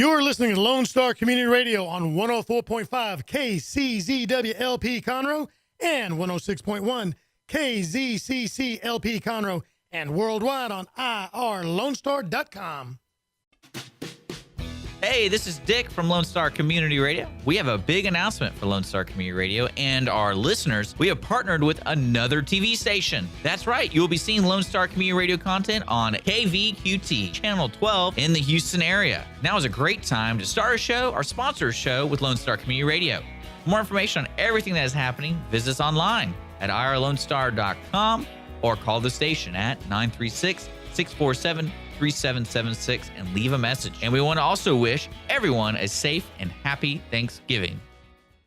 You're listening to Lone Star Community Radio on 104.5 KCZWLP Conroe and 106.1 KZCCLP Conroe and worldwide on irlonestar.com. Hey, this is Dick from Lone Star Community Radio. We have a big announcement for Lone Star Community Radio and our listeners. We have partnered with another TV station. That's right, you will be seeing Lone Star Community Radio content on KVQT, Channel 12 in the Houston area. Now is a great time to start a show or sponsor a show with Lone Star Community Radio. For more information on everything that is happening, visit us online at irlonestar.com or call the station at 936-647-3776 and leave a message. And we want to also wish everyone a safe and happy Thanksgiving.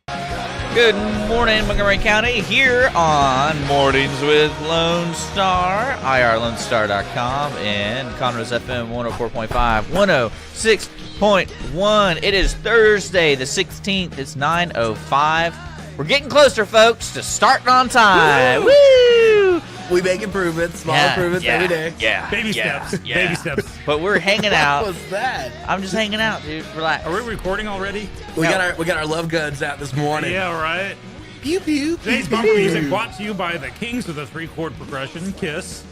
Good morning, Montgomery County, here on Mornings with Lone Star, irlonestar.com, and Conroe's FM 104.5, 106.1. It is Thursday, the 16th. It's 9:05. We're getting closer, folks, to starting on time. Woo! We make improvements, small improvements every day. Yeah. Baby steps. Baby steps. But we're hanging out. What was that? I'm just hanging out, dude. Relax. Are we recording already? We got our love guns out this morning. Yeah, right. Pew pew. Today's bumper music brought to you by the Kings of the Three-Chord Progression, KISS.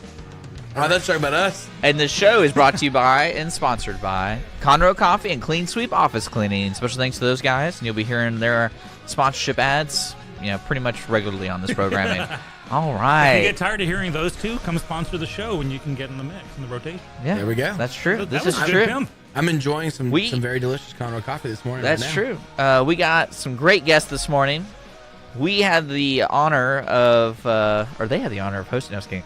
Oh, that's talking about us. And the show is brought to you by and sponsored by Conroe Coffee and Clean Sweep Office Cleaning. Special thanks to those guys, and you'll be hearing their sponsorship ads, pretty much regularly on this programming. All right. If you get tired of hearing those two, come sponsor the show and you can get in the mix, in the rotation. Yeah, there we go. That's true. That This was is good true. pimp. I'm enjoying some very delicious Conroe coffee this morning. That's right now. true. We got some great guests this morning. We had the honor of, or they had the honor of hosting us. The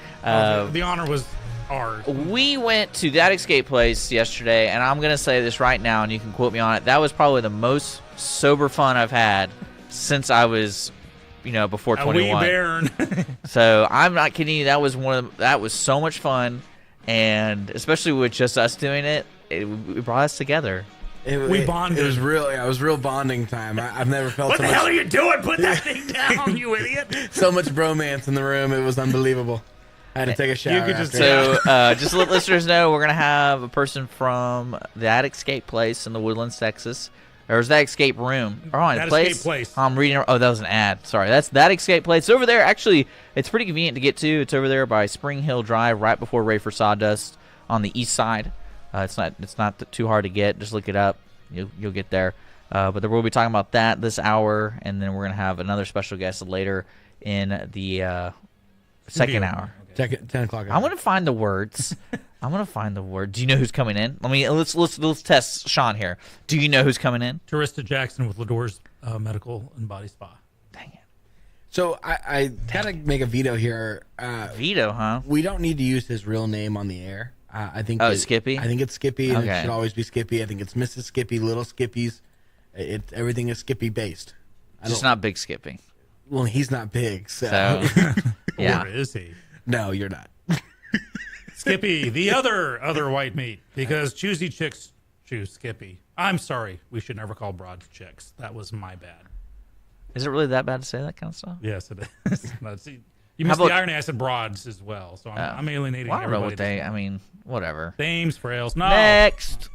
honor was ours. We went to that escape place yesterday, and I'm going to say this right now, and you can quote me on it. That was probably the most sober fun I've had since I was, before 21. A wee bairn. So I'm not kidding you. That was that was so much fun, and especially with just us doing it, it brought us together. We bonded. It was real. Yeah, it was real bonding time. I've never felt What so the much. hell are you doing? Put that thing down, you idiot. So much bromance in the room. It was unbelievable. I had to take a shower. You could just after. So just to let listeners know, we're going to have a person from that escape place in the Woodlands, Texas. Or is that escape room? That escape place. I'm reading. Oh, that was an ad. Sorry. That's that escape place. Over there, actually, it's pretty convenient to get to. It's over there by Spring Hill Drive, right before Rayford Sawdust on the east side. It's not too hard to get. Just look it up. You'll get there. But we'll be talking about that this hour, and then we're going to have another special guest later in the second hour. 10 o'clock. I'm gonna find the words. Do you know who's coming in? Let's test Sean here. Do you know who's coming in? Turista Jackson with Lador's Medical and Body Spa. Dang it. So I gotta make a veto here. Veto, huh? We don't need to use his real name on the air. I think. Skippy? I think it's Skippy, and Okay. it should always be Skippy. I think it's Mrs. Skippy, Little Skippies. Everything is Skippy based. Just not Big Skippy. Well, he's not big, so. Yeah. Or is he? No, you're not. Skippy, the other white meat. Because choosy chicks choose Skippy. I'm sorry. We should never call broads chicks. That was my bad. Is it really that bad to say that kind of stuff? Yes, it is. No, see, you missed the irony. I said broads as well. So I'm alienating Well, I don't know everybody. what whatever. Dames, frails. No. Next.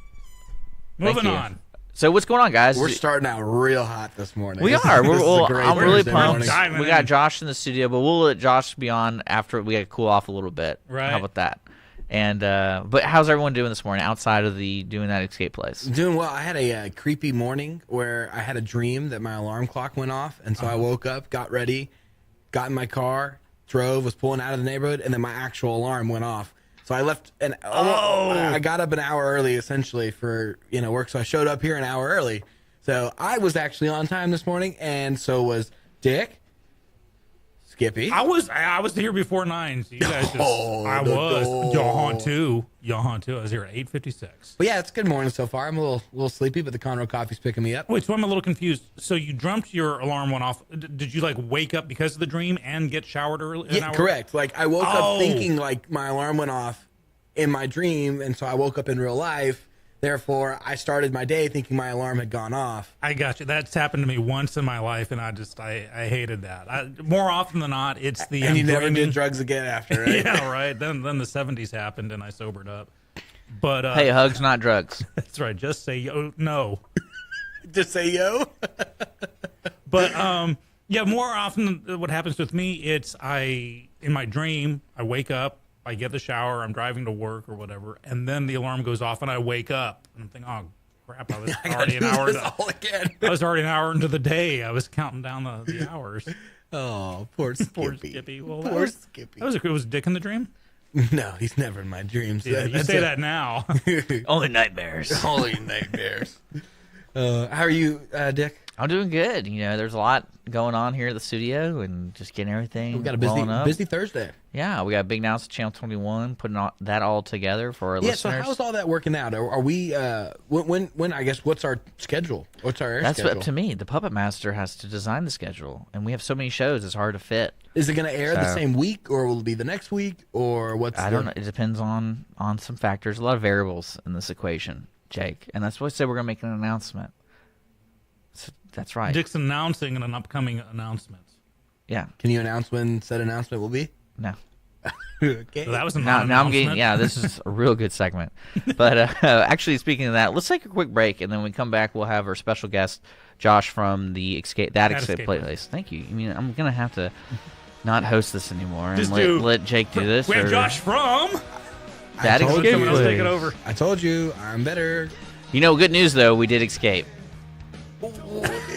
Moving Thank you. on. So what's going on, guys? We're starting out real hot this morning. We This are. is a great I'm really Thursday pumped. morning. We got Josh in the studio, but we'll let Josh be on after we cool off a little bit. Right. How about that? And but how's everyone doing this morning outside of doing that escape place? Doing well. I had a creepy morning where I had a dream that my alarm clock went off, and so I woke up, got ready, got in my car, drove, was pulling out of the neighborhood, and then my actual alarm went off. So I left I got up an hour early essentially for work. So I showed up here an hour early. So I was actually on time this morning, and so was Dick, Skippy. I was here before 9. So you guys just, I was. Yawn too. I was here at 8:56. But yeah, it's a good morning so far. I'm a little sleepy, but the Conroe coffee's picking me up. Wait, so I'm a little confused. So you dreamt your alarm went off. Did you wake up because of the dream and get showered early? Yeah, correct. I woke up thinking my alarm went off in my dream, and so I woke up in real life. Therefore, I started my day thinking my alarm had gone off. I got you. That's happened to me once in my life, and I hated that. More often than not, it's the and you never did drugs again after, right? Yeah, right. Then the 70s happened, and I sobered up. But Hey, hugs, not drugs. that's right. Just say no. Just say yo. But yeah, more often what happens with me, it's in my dream, I wake up, I get the shower, I'm driving to work or whatever, and then the alarm goes off and I wake up and I'm thinking, oh crap, I was already an hour all again. I was already an hour into the day. I was counting down the hours. Oh, poor Skippy. Poor Skippy. Well, Poor Skippy. Was Dick in the dream? No, he's never in my dreams. Yeah, you say that now. Only nightmares. Holy nightmares. How are you, Dick? I'm doing good. You know, there's a lot going on here at the studio and just getting everything We got a rolling up. busy Thursday. Yeah, we got a big announcement, Channel 21, putting that all together for our Yeah, listeners. so how's all that working out? Are we, when, I guess, what's our schedule? What's our air That's schedule? up to me. The Puppet Master has to design the schedule, and we have so many shows, it's hard to fit. Is it going to air the So- same week, or will it be the next week, or what's I don't know. It depends on some factors. A lot of variables in this equation, Jake. And that's why I said we're going to make an announcement. So that's right. Dick's announcing an upcoming announcement. Yeah. Can you announce when said announcement will be? No. Okay. So that was a Now I'm non-announcement. getting, yeah, this is a real good segment. But actually, speaking of that, let's take a quick break, and then when we come back, we'll have our special guest, Josh from the Escape Escape Playlist. Thank you. I mean, I'm going to have to not host this anymore Just and let Jake do this. We have or Josh from. That I told Escape Someone else take it Playlist. over. I told you, I'm better. You know, good news, though, we did escape.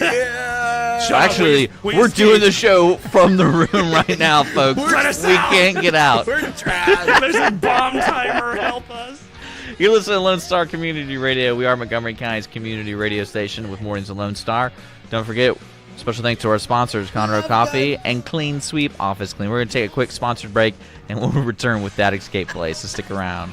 Yeah. Shut up, Actually, we we're escaped. doing the show from the room right now, folks. Let us We out. can't get out. We're trash. There's a bomb timer. Help us. You're listening to Lone Star Community Radio. We are Montgomery County's community radio station with Mornings of Lone Star. Don't forget, special thanks to our sponsors, Conroe Coffee and Clean Sweep Office Clean. We're going to take a quick sponsored break, and we'll return with That Escape Place. So stick around.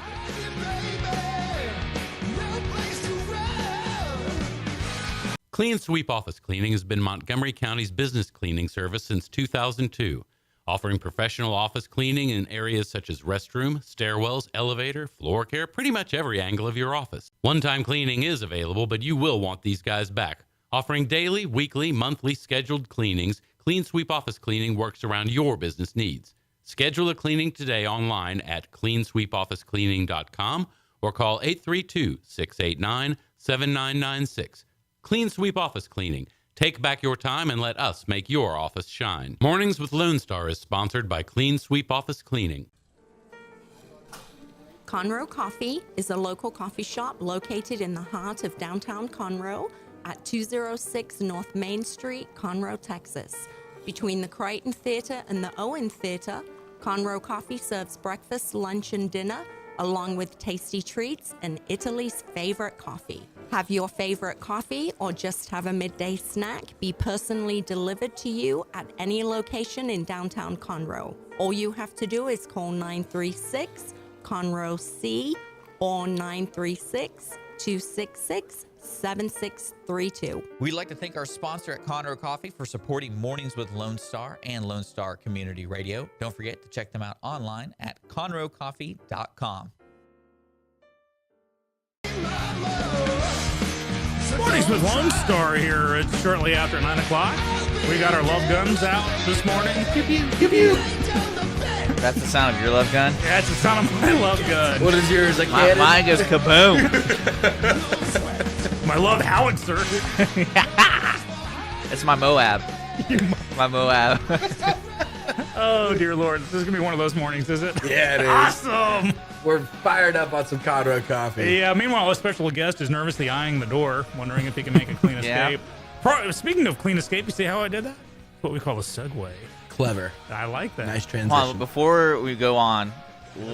Clean Sweep Office Cleaning has been Montgomery County's business cleaning service since 2002, offering professional office cleaning in areas such as restroom, stairwells, elevator, floor care, pretty much every angle of your office. One-time cleaning is available, but you will want these guys back. Offering daily, weekly, monthly scheduled cleanings, Clean Sweep Office Cleaning works around your business needs. Schedule a cleaning today online at cleansweepofficecleaning.com or call 832-689-7996. Clean Sweep Office Cleaning. Take back your time and let us make your office shine. Mornings with Lone Star is sponsored by Clean Sweep Office Cleaning. Conroe Coffee is a local coffee shop located in the heart of downtown Conroe at 206 North Main Street, Conroe, Texas. Between the Crichton Theater and the Owen Theater, Conroe Coffee serves breakfast, lunch, and dinner, along with tasty treats and Italy's favorite coffee. Have your favorite coffee or just have a midday snack be personally delivered to you at any location in downtown Conroe. All you have to do is call 936-CONROE-C or 936-266-7632. We'd like to thank our sponsor at Conroe Coffee for supporting Mornings with Lone Star and Lone Star Community Radio. Don't forget to check them out online at conroecoffee.com. Mornings with Lone Star here. It's shortly after 9 o'clock. We got our love guns out this morning. Pew, pew, pew, pew. That's the sound of your love gun? That's the sound of my love gun. What is yours? A Mine cannon? goes kaboom. My love howitzer. It's my Moab. My Moab. Oh, dear Lord. This is going to be one of those mornings, is it? Yeah, it is. Awesome. We're fired up on some Conroe coffee. Yeah, meanwhile, a special guest is nervously eyeing the door, wondering if he can make a clean Yeah. escape. Speaking of clean escape, you see how I did that? What we call a segue. Clever. I like that. Nice transition. Well, before we go on,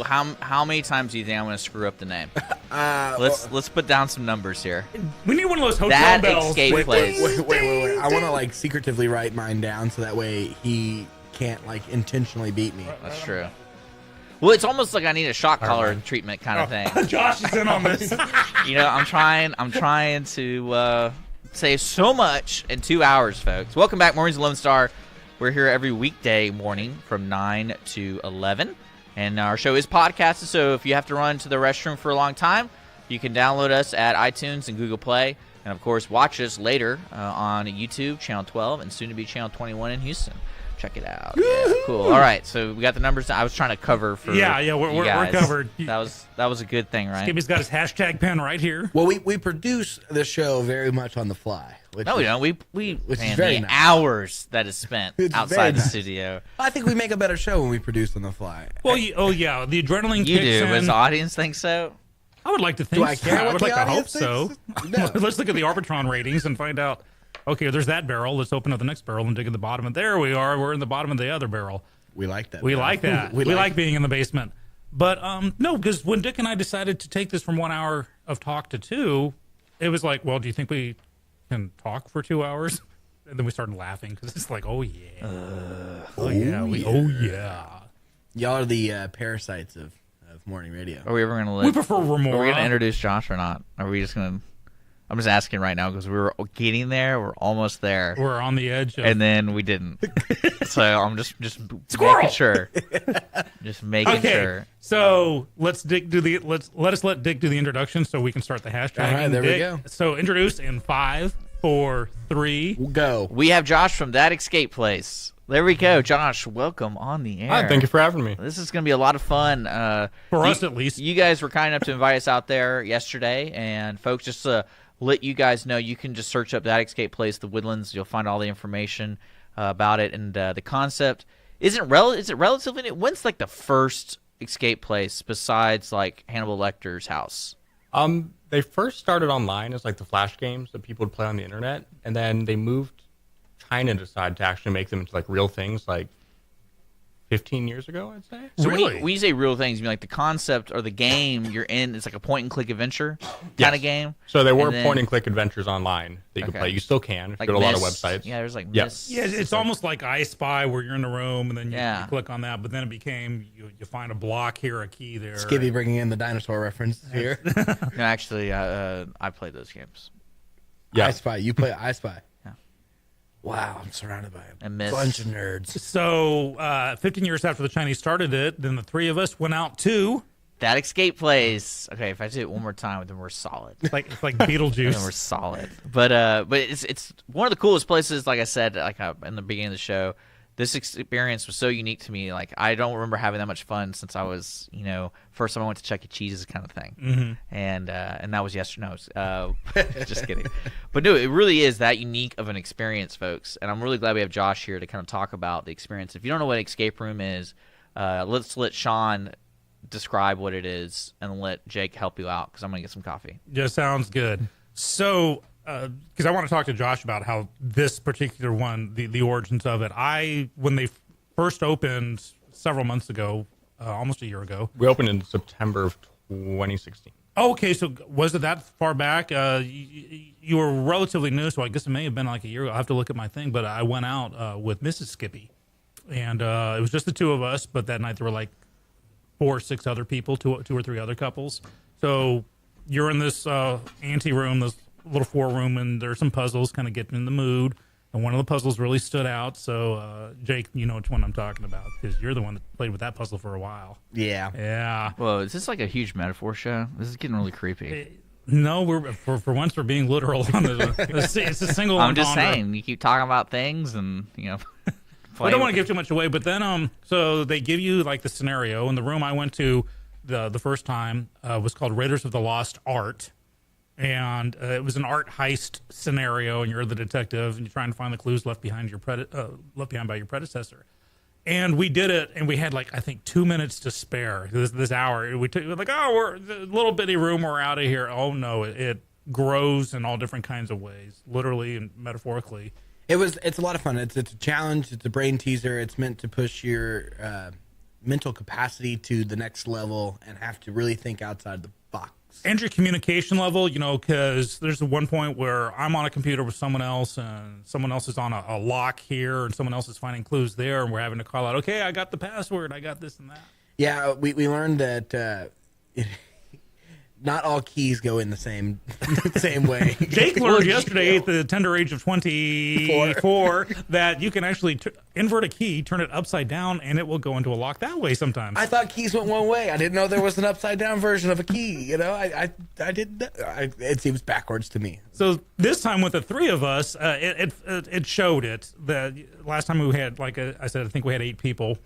how many times do you think I'm going to screw up the name? Let's put down some numbers here. We need one of those hotel That bells. escape place. Wait. I want to like secretively write mine down so that way he can't like intentionally beat me. That's true. Well, it's almost like I need a shock collar treatment kind of thing. Josh is in on this. You know, I'm trying to say so much in 2 hours, folks. Welcome back, Mornings of Lone Star. We're here every weekday morning from 9 to 11. And our show is podcasted, so if you have to run to the restroom for a long time, you can download us at iTunes and Google Play. And, of course, watch us later on YouTube, Channel 12, and soon to be Channel 21 in Houston. Check it out. Yeah, cool. All right, so we got the numbers. I was trying to cover for we're guys. covered. That was a good thing, right? Skippy's got his hashtag pen right here. Well, we produce the show very much on the fly. No, we don't. Which is man, very the nice. hours that is spent It's outside very the nice. studio. I think we make a better show when we produce on the fly. Well, yeah, the adrenaline You kicks do, but does in. the audience think so? I would like to think Do I care so. I what would the like to hope audience so. thinks? No. Let's look at the Arbitron ratings and find out. Okay, there's that barrel. Let's open up the next barrel and dig at the bottom. And there we are. We're in the bottom of the other barrel. We like that. We like that. we like being in the basement. But no, because when Dick and I decided to take this from 1 hour of talk to 2, it was like, well, do you think we can talk for 2 hours? And then we started laughing because it's like, oh yeah, oh yeah. Y'all are the parasites of morning radio. Are we ever gonna We prefer Remora. Are we gonna introduce Josh or not? Are we just gonna? I'm just asking right now because we were getting there. We're almost there. We're on the edge. And then we didn't. So I'm just making sure. Just making sure. So let us let Dick do the introduction so we can start the hashtag. All right, there we Dick, go. So introduce in 5, 4, 3. We'll go. We have Josh from That Escape Place. There we go. Josh, welcome on the air. Hi, thank you for having me. This is going to be a lot of fun. For us, at least. You guys were kind enough to invite us out there yesterday. And, folks, just to let you guys know, you can just search up That Escape Place, the Woodlands. You'll find all the information about it. And the concept is it relatively new? When's, like, the first escape place besides, like, Hannibal Lecter's house? They first started online as like the flash games that people would play on the internet, and then they moved. China decided to actually make them into like real things like 15 years ago, I'd say. So Really? when you say real things, you mean like the concept or the game you're in, it's like a point and click adventure kind of game? So there were And then- point and click adventures online that you could Okay. play. You still can if Like you go to a lot of Myst. websites. Yeah, there's like Yeah. Myst. Yeah, it's almost like I Spy where you're in a room and then you click on that, but then it became you find a block here, a key there. Skippy bringing in the dinosaur reference here. No, actually, I played those games. Yeah. I Spy. You play I Spy. Yeah. Wow, I'm surrounded by a And Myst. bunch of nerds. So 15 years after the Chinese started it, then the three of us went out to That Escape Place. Okay, if I do it one more time, then we're solid. it's like Then we're Beetlejuice. solid. But it's one of the coolest places. Like I said, in the beginning of the show, this experience was so unique to me. Like I don't remember having that much fun since I was, first time I went to Chuck E. Cheese's kind of thing. Mm-hmm. And that was yesterday. No, just kidding. But no, it really is that unique of an experience, folks. And I'm really glad we have Josh here to kind of talk about the experience. If you don't know what escape room is, let's let Sean describe what it is and let Jake help you out because I'm gonna get some coffee. Just sounds good. So, because I want to talk to Josh about how this particular one, the origins of it. When they first opened several months ago, almost a year ago. We opened in September of 2016. Oh, okay, so was it that far back? You were relatively new, so I guess it may have been like a year ago. I have to look at my thing, but I went out with Mrs. Skippy, and it was just the two of us. But that night there were like 4 or 6 other people, two or three other couples. So you're in this ante room, this little 4-room, and there's some puzzles kind of getting in the mood. And one of the puzzles really stood out. So, Jake, you know which one I'm talking about because you're the one that played with that puzzle for a while. Yeah. Yeah. Whoa, is this like a huge metaphor show? This is getting really creepy. No, we're for once we're being literal on it's a single. I'm just entendre. saying, you keep talking about things and, I don't want to give too much away, but then so they give you like the scenario. And the room I went to the first time was called Raiders of the Lost Art, and it was an art heist scenario. And you're the detective, and you're trying to find the clues left behind by your predecessor. And we did it, and we had like I think 2 minutes to spare this hour. We took like we're the little bitty room. We're out of here. Oh no, it grows in all different kinds of ways, literally and metaphorically. It's a lot of fun. It's a challenge. It's a brain teaser. It's meant to push your mental capacity to the next level and have to really think outside the box. And your communication level, because there's one point where I'm on a computer with someone else and someone else is on a lock here and someone else is finding clues there, and we're having to call out, okay, I got the password, I got this and that. Yeah, we learned that not all keys go in the same same way. Jake learned yesterday at the tender age of 24 that you can actually invert a key, turn it upside down, and it will go into a lock that way sometimes. I thought keys went one way. I didn't know there was an upside down version of a key. You know, I didn't. It seems backwards to me. So this time with the three of us, it showed it. The last time we had, like I said, I think we had 8 people,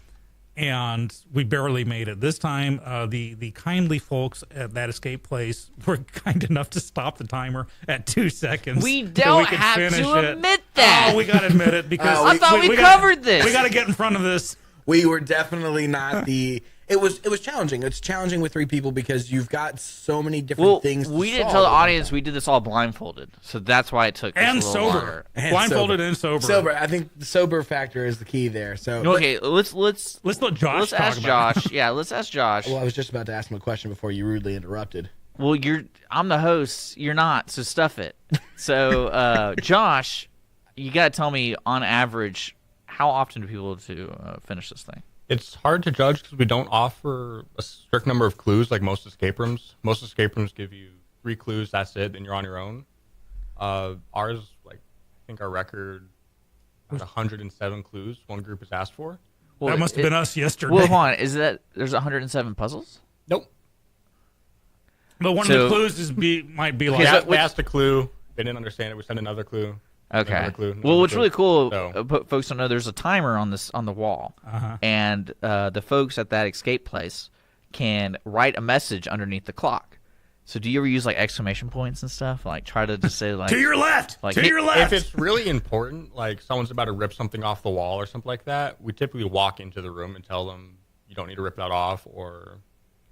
and we barely made it. This time, the kindly folks at that escape place were kind enough to stop the timer at 2 seconds. We don't have to admit that. Oh, we got to admit it because I thought we covered this. We got to get in front of this. We were definitely not the. It was challenging. It's challenging with 3 people because you've got so many different things. We didn't tell the audience we did this all blindfolded, so that's why it took us a little sober, longer. blindfolded and sober. Sober. I think the sober factor is the key there. So Okay, let's let Josh. let's talk ask about Josh. Yeah, let's ask Josh. Well, I was just about to ask him a question before you rudely interrupted. Well, I'm the host. You're not, so stuff it. So, Josh, you got to tell me on average, how often do people finish this thing? It's hard to judge because we don't offer a strict number of clues like most escape rooms. Most escape rooms give you 3 clues, that's it, and you're on your own. Ours, like, I think our record was 107 clues one group has asked for. That must have been us yesterday. Well, hold on. Is that there's 107 puzzles? Nope. But one of the clues might be like They asked a clue, they didn't understand it, we sent another clue. Okay. Another clue, Well, what's clue. really cool, So- folks don't know, there's a timer on the wall, and the folks at that escape place can write a message underneath the clock. So, do you ever use like exclamation points and stuff? Like, try to just say like to your left, like, to your left. If it's really important, like someone's about to rip something off the wall or something like that, we typically walk into the room and tell them you don't need to rip that off. Or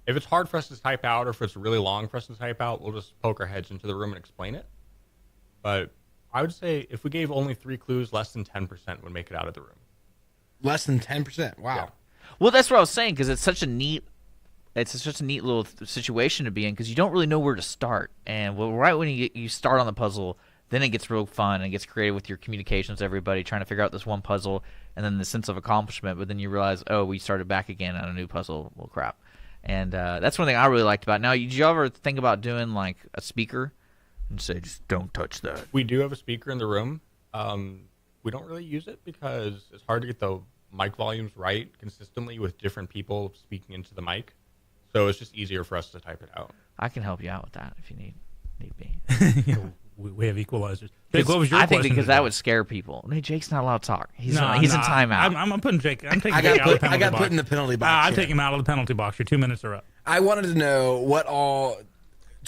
if it's hard for us to type out, or if it's really long for us to type out, we'll just poke our heads into the room and explain it. But I would say if we gave only 3 clues, less than 10% would make it out of the room. Less than 10%. Wow. Yeah. Well, that's what I was saying, because it's such a neat little situation to be in, because you don't really know where to start. And right when you start on the puzzle, then it gets real fun and it gets creative with your communications with everybody, trying to figure out this one puzzle, and then the sense of accomplishment. But then you realize, oh, we started back again on a new puzzle. Well, crap. And that's one thing I really liked about it. Now, did you ever think about doing like a speaker and say, just don't touch that? We do have a speaker in the room. We don't really use it because it's hard to get the mic volumes right consistently with different people speaking into the mic. So it's just easier for us to type it out. I can help you out with that if you need be. We have equalizers. Jake, what was your I think question because today? that would scare people. Hey, Jake's not allowed to talk. He's in I'm timeout. I'm putting Jake. I'm taking I Jake got out of the penalty put box. in the penalty box. I'm here. taking him out of the penalty box. Your 2 minutes are up. I wanted to know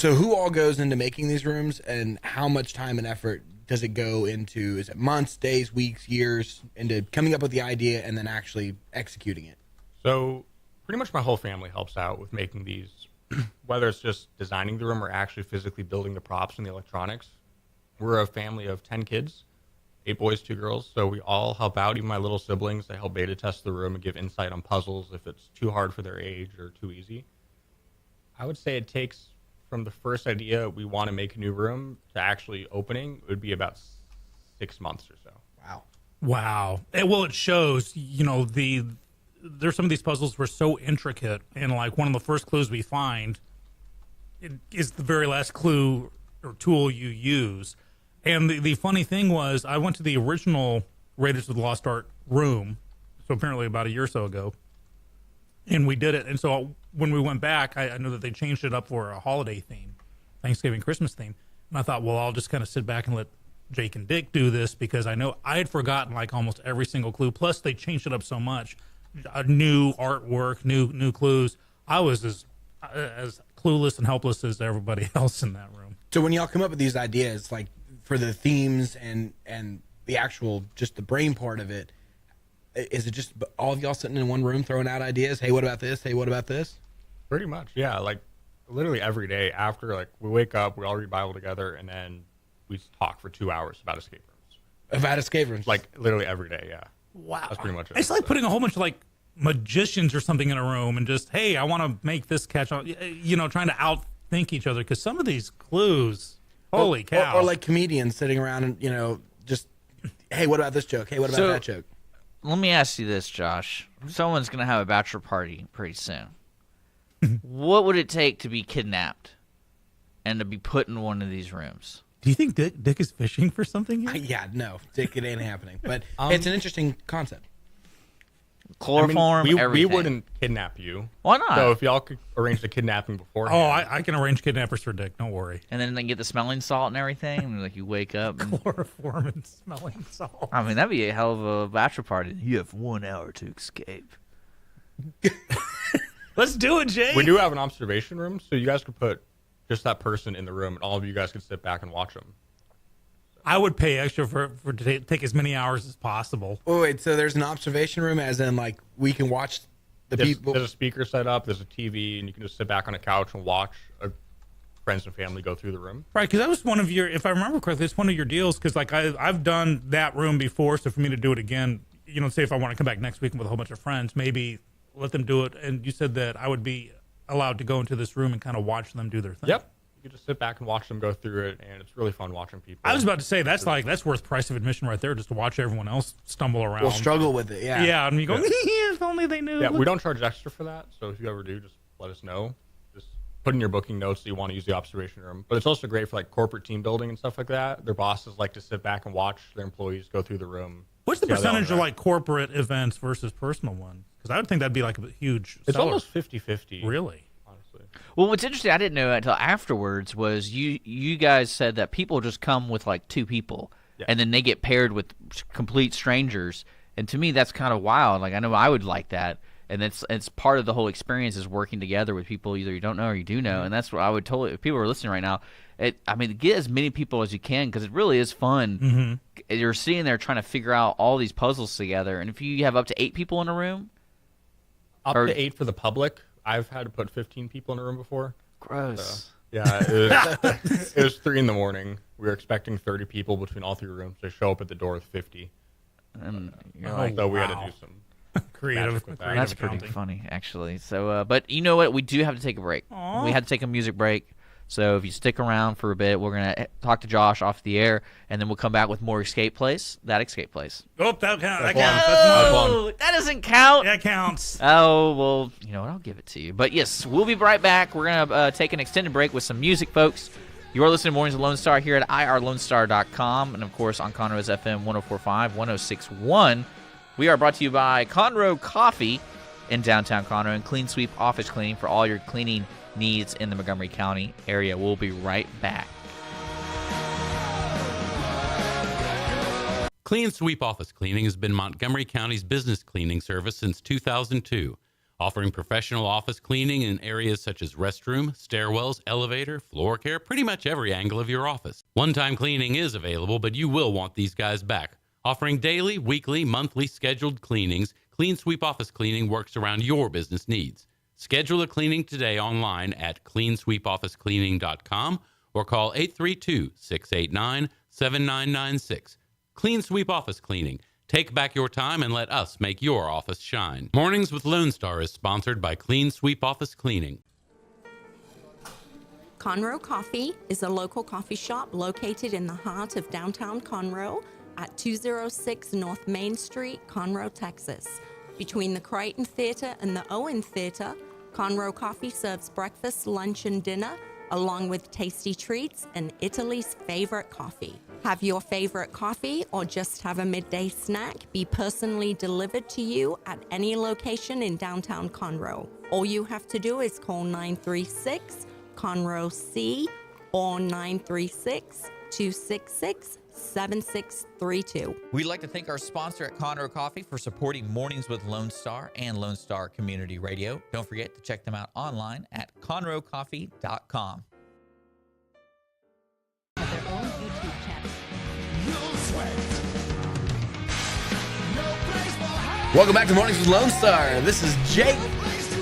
who all goes into making these rooms, and how much time and effort does it go into? Is it months, days, weeks, years, into coming up with the idea and then actually executing it? So pretty much my whole family helps out with making these, whether it's just designing the room or actually physically building the props and the electronics. We're a family of 10 kids, 8 boys, 2 girls, so we all help out. Even my little siblings, they help beta test the room and give insight on puzzles if it's too hard for their age or too easy. I would say it takes, from the first idea we want to make a new room to actually opening, it would be about 6 months or so. Wow. Well, it shows. There's some of these puzzles were so intricate, and like one of the first clues we find is the very last clue or tool you use. And the funny thing was, I went to the original Raiders of the Lost Ark room, so apparently about a year or so ago, and we did it. And so when we went back, I know that they changed it up for a holiday theme, Thanksgiving, Christmas theme. And I thought, well, I'll just kind of sit back and let Jake and Dick do this, because I know I had forgotten like almost every single clue. Plus, they changed it up so much. New artwork, new clues. I was as clueless and helpless as everybody else in that room. So when y'all come up with these ideas, like for the themes and the actual, just the brain part of it, is it just all of y'all sitting in one room throwing out ideas? Hey, what about this? Hey, what about this? Pretty much, yeah. Like literally every day after, like, we wake up, we all read Bible together, and then we talk for 2 hours about escape rooms. About escape rooms? Like literally every day, yeah. Wow. That's pretty much it. It's like putting a whole bunch of like magicians or something in a room and just, hey, I want to make this catch on, trying to outthink each other, because some of these clues, holy cow. Or like comedians sitting around and, just, hey, what about this joke? Hey, what about that joke? Let me ask you this, Josh. Someone's going to have a bachelor party pretty soon. What would it take to be kidnapped and to be put in one of these rooms? Do you think Dick is fishing for something here? Yeah, no, Dick, it ain't happening. But it's an interesting concept. Chloroform, we everything. wouldn't kidnap you. Why not? So if y'all could arrange the kidnapping beforehand. Oh, I can arrange kidnappers for Dick. Don't worry. And then they get the smelling salt and everything. And like you wake up. And, Chloroform and smelling salt. I mean, that'd be a hell of a bachelor party. You have 1 hour to escape. Let's do it, Jay. We do have an observation room, so you guys could put just that person in the room, and all of you guys could sit back and watch them. I would pay extra for to take as many hours as possible. Oh, wait, so there's an observation room, as in, like, we can watch the people. There's a speaker set up, there's a TV, and you can just sit back on a couch and watch friends and family go through the room. Right, because that was one of your, if I remember correctly, it's one of your deals, because, like, I've done that room before, so for me to do it again, you know, say if I want to come back next week with a whole bunch of friends, maybe let them do it, and you said that I would be allowed to go into this room and kind of watch them do their thing. Yep. You can just sit back and watch them go through it, and it's really fun watching people. I was about to say that's worth price of admission right there, just to watch everyone else stumble around. We'll struggle with it, yeah. Yeah, and you go, if only they knew. Yeah, we don't charge extra for that, so if you ever do, just let us know. Just put in your booking notes that you want to use the observation room. But it's also great for like corporate team building and stuff like that. Their bosses like to sit back and watch their employees go through the room. What's the percentage of like corporate events versus personal ones? Because I would think that'd be like a huge It's seller. almost 50-50. Really? Well, what's interesting, I didn't know until afterwards, was you guys said that people just come with like 2 people, and then they get paired with complete strangers. And to me, that's kind of wild. Like, I know I would like that. And it's part of the whole experience is working together with people either you don't know or you do know. And that's what I would totally, if people are listening right now, get as many people as you can, because it really is fun. Mm-hmm. You're sitting there trying to figure out all these puzzles together. And if you have up to 8 people in a room. Up to 8 for the public. I've had to put 15 people in a room before. Gross. Yeah, it was 3 in the morning. We were expecting 30 people between all 3 rooms. They show up at the door with 50. And you're so we had to do some creative. That's pretty funny, actually. So, but you know what? We do have to take a break. We had to take a music break. So if you stick around for a bit, we're going to talk to Josh off the air, and then we'll come back with more Escape Place. That Escape Place. Oh, that counts. That doesn't count. That counts. Oh, well, you know what? I'll give it to you. But yes, we'll be right back. We're going to take an extended break with some music, folks. You are listening to Mornings with Lone Star here at irlonestar.com, and of course on Conroe's FM 104.5, 106.1. We are brought to you by Conroe Coffee in downtown Conroe and Clean Sweep Office Cleaning for all your cleaning needs in the Montgomery County area. We'll be right back. Clean Sweep Office Cleaning has been Montgomery County's business cleaning service since 2002, offering professional office cleaning in areas such as restroom, stairwells, elevator, floor care, pretty much every angle of your office. One-time cleaning is available, but you will want these guys back. Offering daily, weekly, monthly scheduled cleanings, Clean Sweep Office Cleaning works around your business needs. Schedule a cleaning today online at cleansweepofficecleaning.com or call 832-689-7996. Clean Sweep Office Cleaning. Take back your time and let us make your office shine. Mornings with Lone Star is sponsored by Clean Sweep Office Cleaning. Conroe Coffee is a local coffee shop located in the heart of downtown Conroe at 206 North Main Street, Conroe, Texas. Between the Crichton Theater and the Owen Theater, Conroe Coffee serves breakfast, lunch, and dinner, along with tasty treats and Italy's favorite coffee. Have your favorite coffee or just have a midday snack be personally delivered to you at any location in downtown Conroe. All you have to do is call 936-CONROE-C or 936-266-7632. We'd like to thank our sponsor at Conroe Coffee for supporting Mornings with Lone Star and Lone Star Community Radio. Don't forget to check them out online at conroecoffee.com. Welcome back to Mornings with Lone Star. This is Jake,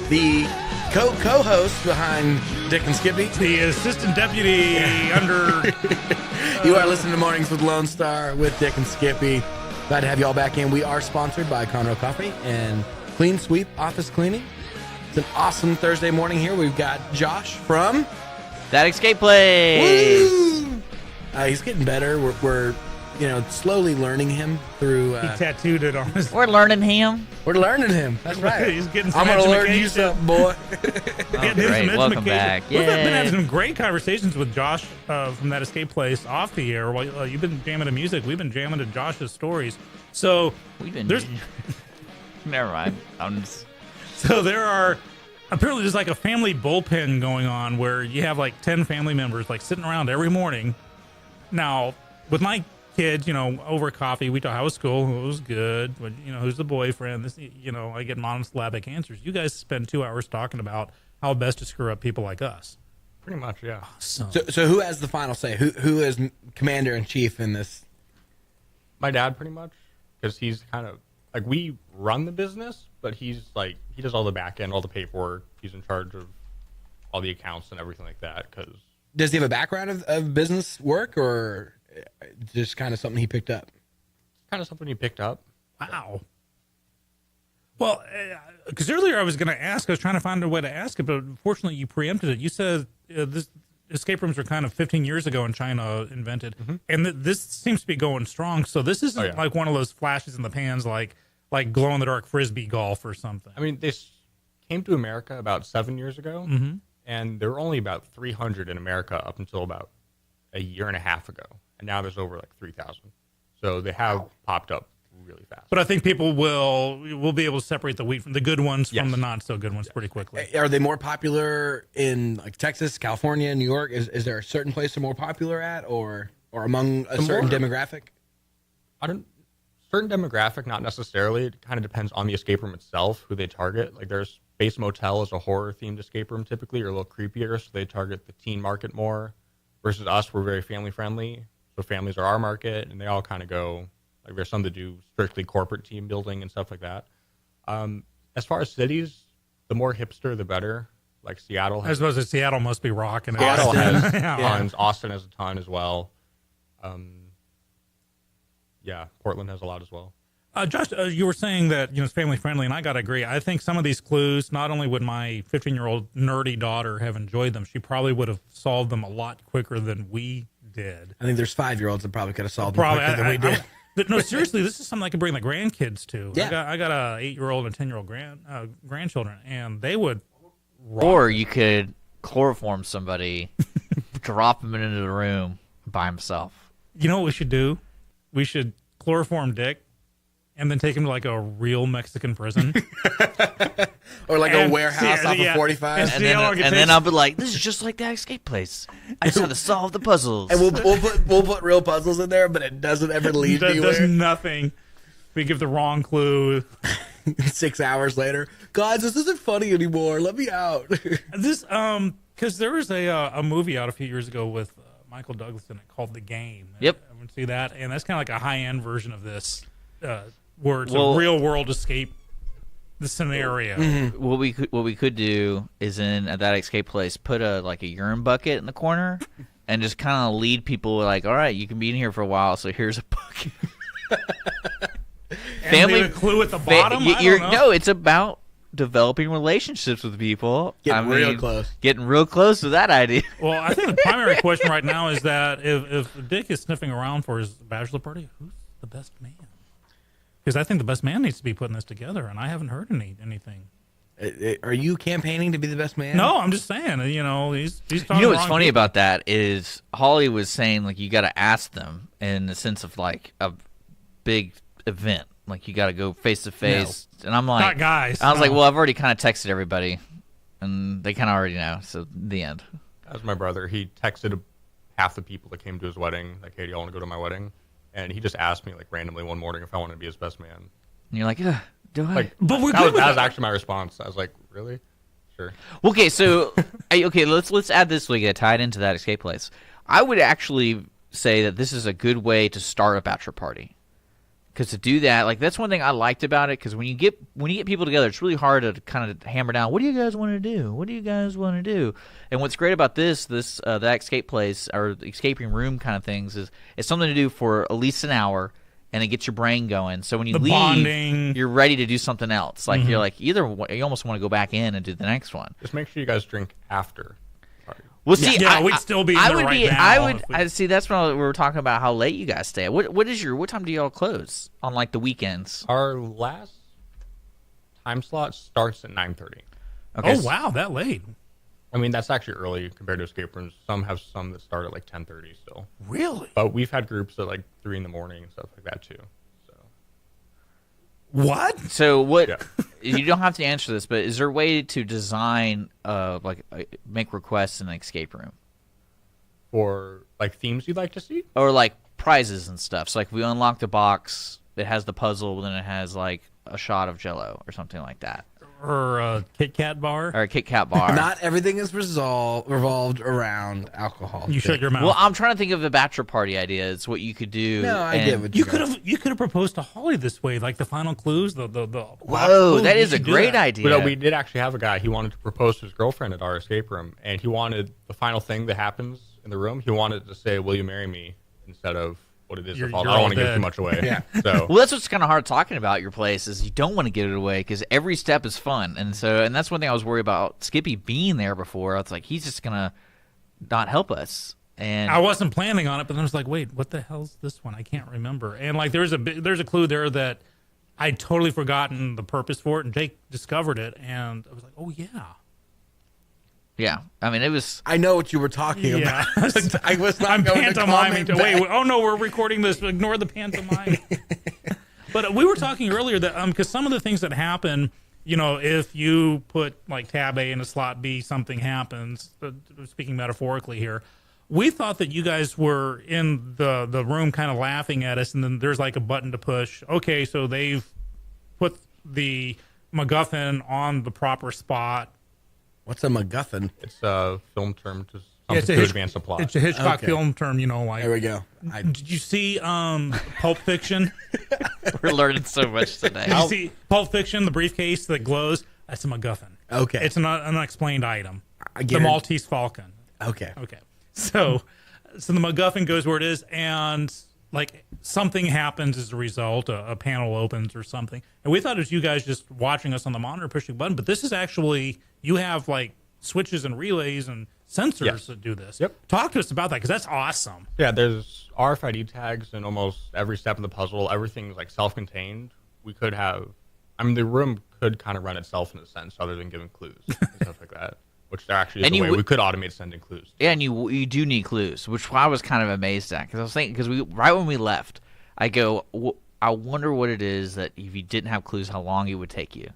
the co-host behind Dick and Skippy. The assistant deputy under... You are listening to Mornings with Lone Star with Dick and Skippy. Glad to have you all back in. We are sponsored by Conroe Coffee and Clean Sweep Office Cleaning. It's an awesome Thursday morning here. We've got Josh from... That Escape Place. Woo! He's getting better. We're slowly learning him through. He tattooed it on his. We're learning him. We're learning him. That's right. He's getting some I'm gonna learn you education. something, boy. Getting him great. some Welcome education. back. We've been Yay. having some great conversations with Josh from that escape place off the air. While you've been jamming to music, we've been jamming to Josh's stories. So We've been. there's Never mind. I'm just. So there are apparently there's like a family bullpen going on where you have like 10 family members like sitting around every morning. Now, with my kids, over coffee, we talk how was school, it was good, but who's the boyfriend? This, I get monosyllabic answers. You guys spend 2 hours talking about how best to screw up people like us. Pretty much, yeah. So who has the final say? Who is commander in chief in this? My dad, pretty much, because he's kind of like, we run the business, but he's like, he does all the back end, all the paperwork. He's in charge of all the accounts and everything like that. Because Does he have a background of business work, or just kind of something he picked up? kind of something he picked up. Wow. Well, because earlier I was going to ask, I was trying to find a way to ask it, but unfortunately you preempted it. You said this escape rooms were kind of 15 years ago in China invented, and this seems to be going strong. So this isn't like one of those flashes in the pans, like glow in the dark frisbee golf or something. I mean, they came to America about 7 years ago, and there were only about 300 in America up until about a year and a half ago, and now there's over like 3,000. So they have popped up really fast. But I think people will be able to separate the wheat from the good ones from Yes. the not so good ones pretty quickly. Are they more popular in like Texas, California, New York? Is there a certain place they're more popular at, or among a certain demographic? Certain demographic, not necessarily. It kind of depends on the escape room itself, who they target. Like there's Base Motel is a horror themed escape room typically, or a little creepier, so they target the teen market more. Versus us, we're very family friendly, so families are our market, and they all kind of go. Like there's some that do strictly corporate team building and stuff like that. As far as cities, the more hipster, the better. Like Seattle I has, suppose that Seattle must be rocking. it. Seattle has Yeah. tons. Austin has a ton as well. Yeah, Portland has a lot as well. Josh, you were saying that it's family friendly, and I got to agree. I think some of these clues, not only would my 15-year-old nerdy daughter have enjoyed them, she probably would have solved them a lot quicker than we did. I think there's 5-year-olds that probably could have solved them quicker than we did. No, seriously, this is something I could bring the grandkids to. Yeah. I got a 8-year-old and 10-year-old grandchildren, and they would. Or you could chloroform somebody, drop him into the room by himself. You know what we should do? We should chloroform Dick, and then take him to like a real Mexican prison. Or like And a warehouse off of 45. And And see how long it then takes. I'll be like, this is just like that escape place. I just have to solve the puzzles. And we'll put real puzzles in there, but it doesn't ever lead That does anywhere. nothing. We give the wrong clue. 6 hours later, guys, this isn't funny anymore. Let me out. This because there was a movie out a few years ago with Michael Douglas in it called The Game. Yep. I would see that, and that's kind of like a high end version of this, where it's Well- a real world escape. The scenario. What we could do is at that escape place, put a urine bucket in the corner, and just kind of lead people like, all right, you can be in here for a while, so here's a bucket. And leave a clue at the bottom. I don't know. No, it's about developing relationships with people. Getting real close. Getting real close to that idea. Well, I think the primary question right now is that if Dick is sniffing around for his bachelor party, who's the best man? Because I think the best man needs to be putting this together, and I haven't heard anything. Are you campaigning to be the best man? No, I'm just saying. He's talking. You know what's wrong funny people. about that is Holly was saying you got to ask them in the sense of a big event, you got to go face to face, and I'm like, Not guys. I was no. like, well, I've already kind of texted everybody, and they kind of already know. So the end. That was my brother. He texted half the people that came to his wedding, like, hey, do y'all want to go to my wedding? And he just asked me, randomly one morning if I wanted to be his best man. And you're like, do I? But we're that good with was that. actually my response. I was like, really? Sure. Okay, so let's add this so we get tied into that escape place. I would actually say that this is a good way to start a bachelor party. Because to do that, that's one thing I liked about it. Because when you get people together, it's really hard to kind of hammer down. What do you guys want to do? What do you guys want to do? And what's great about that escape place or the escaping room kind of things is it's something to do for at least an hour, and it gets your brain going. So when you The leave, bonding. you're ready to do something else. You're you almost want to go back in and do the next one. Just make sure you guys drink after. Well, see, Yeah, we'd still be in there right now I would. if we- I see. That's when we were talking about how late you guys stay. What time do y'all close on like the weekends? Our last time slot starts at 9:30. Okay. Oh wow, that late? I mean, that's actually early compared to escape rooms. Some have some that start at like 10:30 still. Really? But we've had groups at like 3 in the morning and stuff like that too. So What? So what? Yeah. You don't have to answer this, but is there a way to design, make requests in an escape room, for like themes you'd like to see? or like prizes and stuff? So like, if we unlock the box, it has the puzzle, then it has like a shot of Jello or something like that, Or a Kit Kat bar? or a Kit Kat bar. Not everything is revolved around alcohol. You shut your mouth. Well, I'm trying to think of a bachelor party idea. It's what you could do. No, I and- get what You you could guys- have proposed to Holly this way, like the final clues. The Whoa, that You is a should do great that. idea. But we did actually have a guy. He wanted to propose to his girlfriend at our escape room, and he wanted the final thing that happens in the room. He wanted to say, "Will you marry me?" instead of what it is. You're I don't all want to give dead. too much away. Yeah. So Well, that's what's kind of hard talking about your place is you don't want to give it away because every step is fun, and that's one thing I was worried about Skippy being there before. I was like, he's just gonna not help us, and I wasn't planning on it, but then I was like, wait, what the hell's this one? I can't remember. And like, there's a clue there that I'd totally forgotten the purpose for it, and Jake discovered it, and I was like, oh yeah. yeah, I mean it was. I know what you were talking Yeah. about. I was not I'm going pantomiming. to comment Wait, back. oh no, we're recording this. Ignore the pantomime. But we were talking earlier that because some of the things that happen, if you put like tab A in a slot B, something happens. Speaking metaphorically here, we thought that you guys were in the room, kind of laughing at us, and then there's like a button to push. Okay, so they've put the MacGuffin on the proper spot. What's a MacGuffin? it's a film term to It's something a to Hitch- advance the plot. It's a Hitchcock Okay. film term, like. There we go. Did you see Pulp Fiction? We're learning so much today. Did you see Pulp Fiction, the briefcase that glows? That's a MacGuffin. Okay. It's an unexplained item. I The guarantee- Maltese Falcon. Okay. Okay. So the MacGuffin goes where it is, and like something happens as a result. A panel opens or something. And we thought it was you guys just watching us on the monitor pushing a button, but this is actually, you have like switches and relays and sensors Yes. that do this. Yep. Talk to us about that, because that's awesome. Yeah, there's RFID tags in almost every step of the puzzle. Everything's like self-contained. We could have, the room could kind of run itself in a sense, other than giving clues and stuff like that. Which there actually is And a you way w- we could automate sending clues. Yeah, and you do need clues, which I was kind of amazed at because I was thinking right when we left, I go, I wonder what it is that if you didn't have clues, how long it would take you.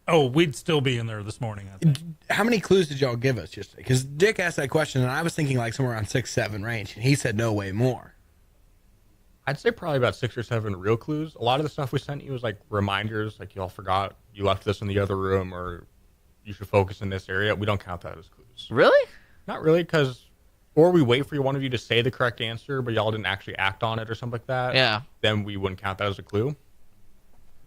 Oh, we'd still be in there this morning, I think. How many clues did y'all give us yesterday? Because Dick asked that question, and I was thinking like somewhere around 6, 7 range, and he said no way more. I'd say probably about 6 or 7 real clues. A lot of the stuff we sent you was like reminders, like y'all forgot you left this in the other room, or you should focus in this area. We don't count that as clues. Really? Not really, because or we wait for one of you to say the correct answer, but y'all didn't actually act on it or something like that. Yeah. Then we wouldn't count that as a clue.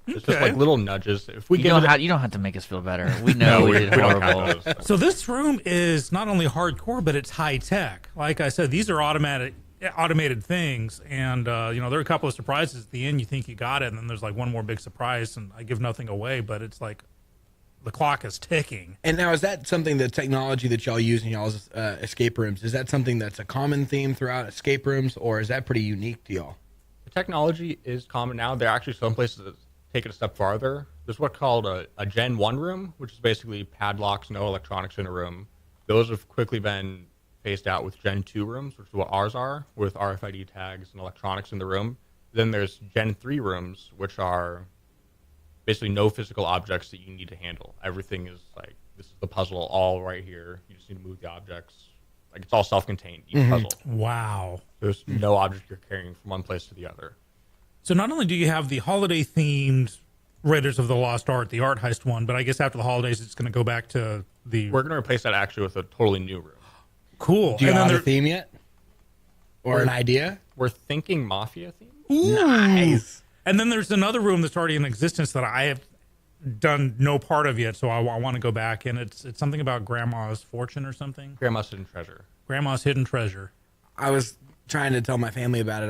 It's just Okay. like little nudges. If we You give don't it, have you don't have to make us feel better. We know we did don't horrible. count those. So this room is not only hardcore, but it's high tech. Like I said, these are automated things, and there are a couple of surprises at the end. You think you got it, and then there's like one more big surprise. And I give nothing away, but it's like the clock is ticking. And now, is that something, the technology that y'all use in y'all's escape rooms, is that something that's a common theme throughout escape rooms, or is that pretty unique to y'all? The technology is common now. There are actually some places that take it a step farther. There's what's called a Gen 1 room, which is basically padlocks, no electronics in a room. Those have quickly been phased out with Gen 2 rooms, which is what ours are, with RFID tags and electronics in the room. Then there's Gen 3 rooms, which are basically no physical objects that you need to handle. Everything is like, this is the puzzle all right here. You just need to move the objects. Like, it's all self-contained, each puzzle. Wow. There's no object you're carrying from one place to the other. So not only do you have the holiday themed Raiders of the Lost Art, the art heist one, but I guess after the holidays it's going to go back to the We're going to replace that actually with a totally new room. cool. Do you And then have a there- theme yet? Or an idea? We're thinking Mafia theme. Nice. And then there's another room that's already in existence that I have done no part of yet, so I want to go back, and it's something about Grandma's fortune or something. Grandma's Hidden Treasure. Grandma's hidden treasure. I was trying to tell my family about it.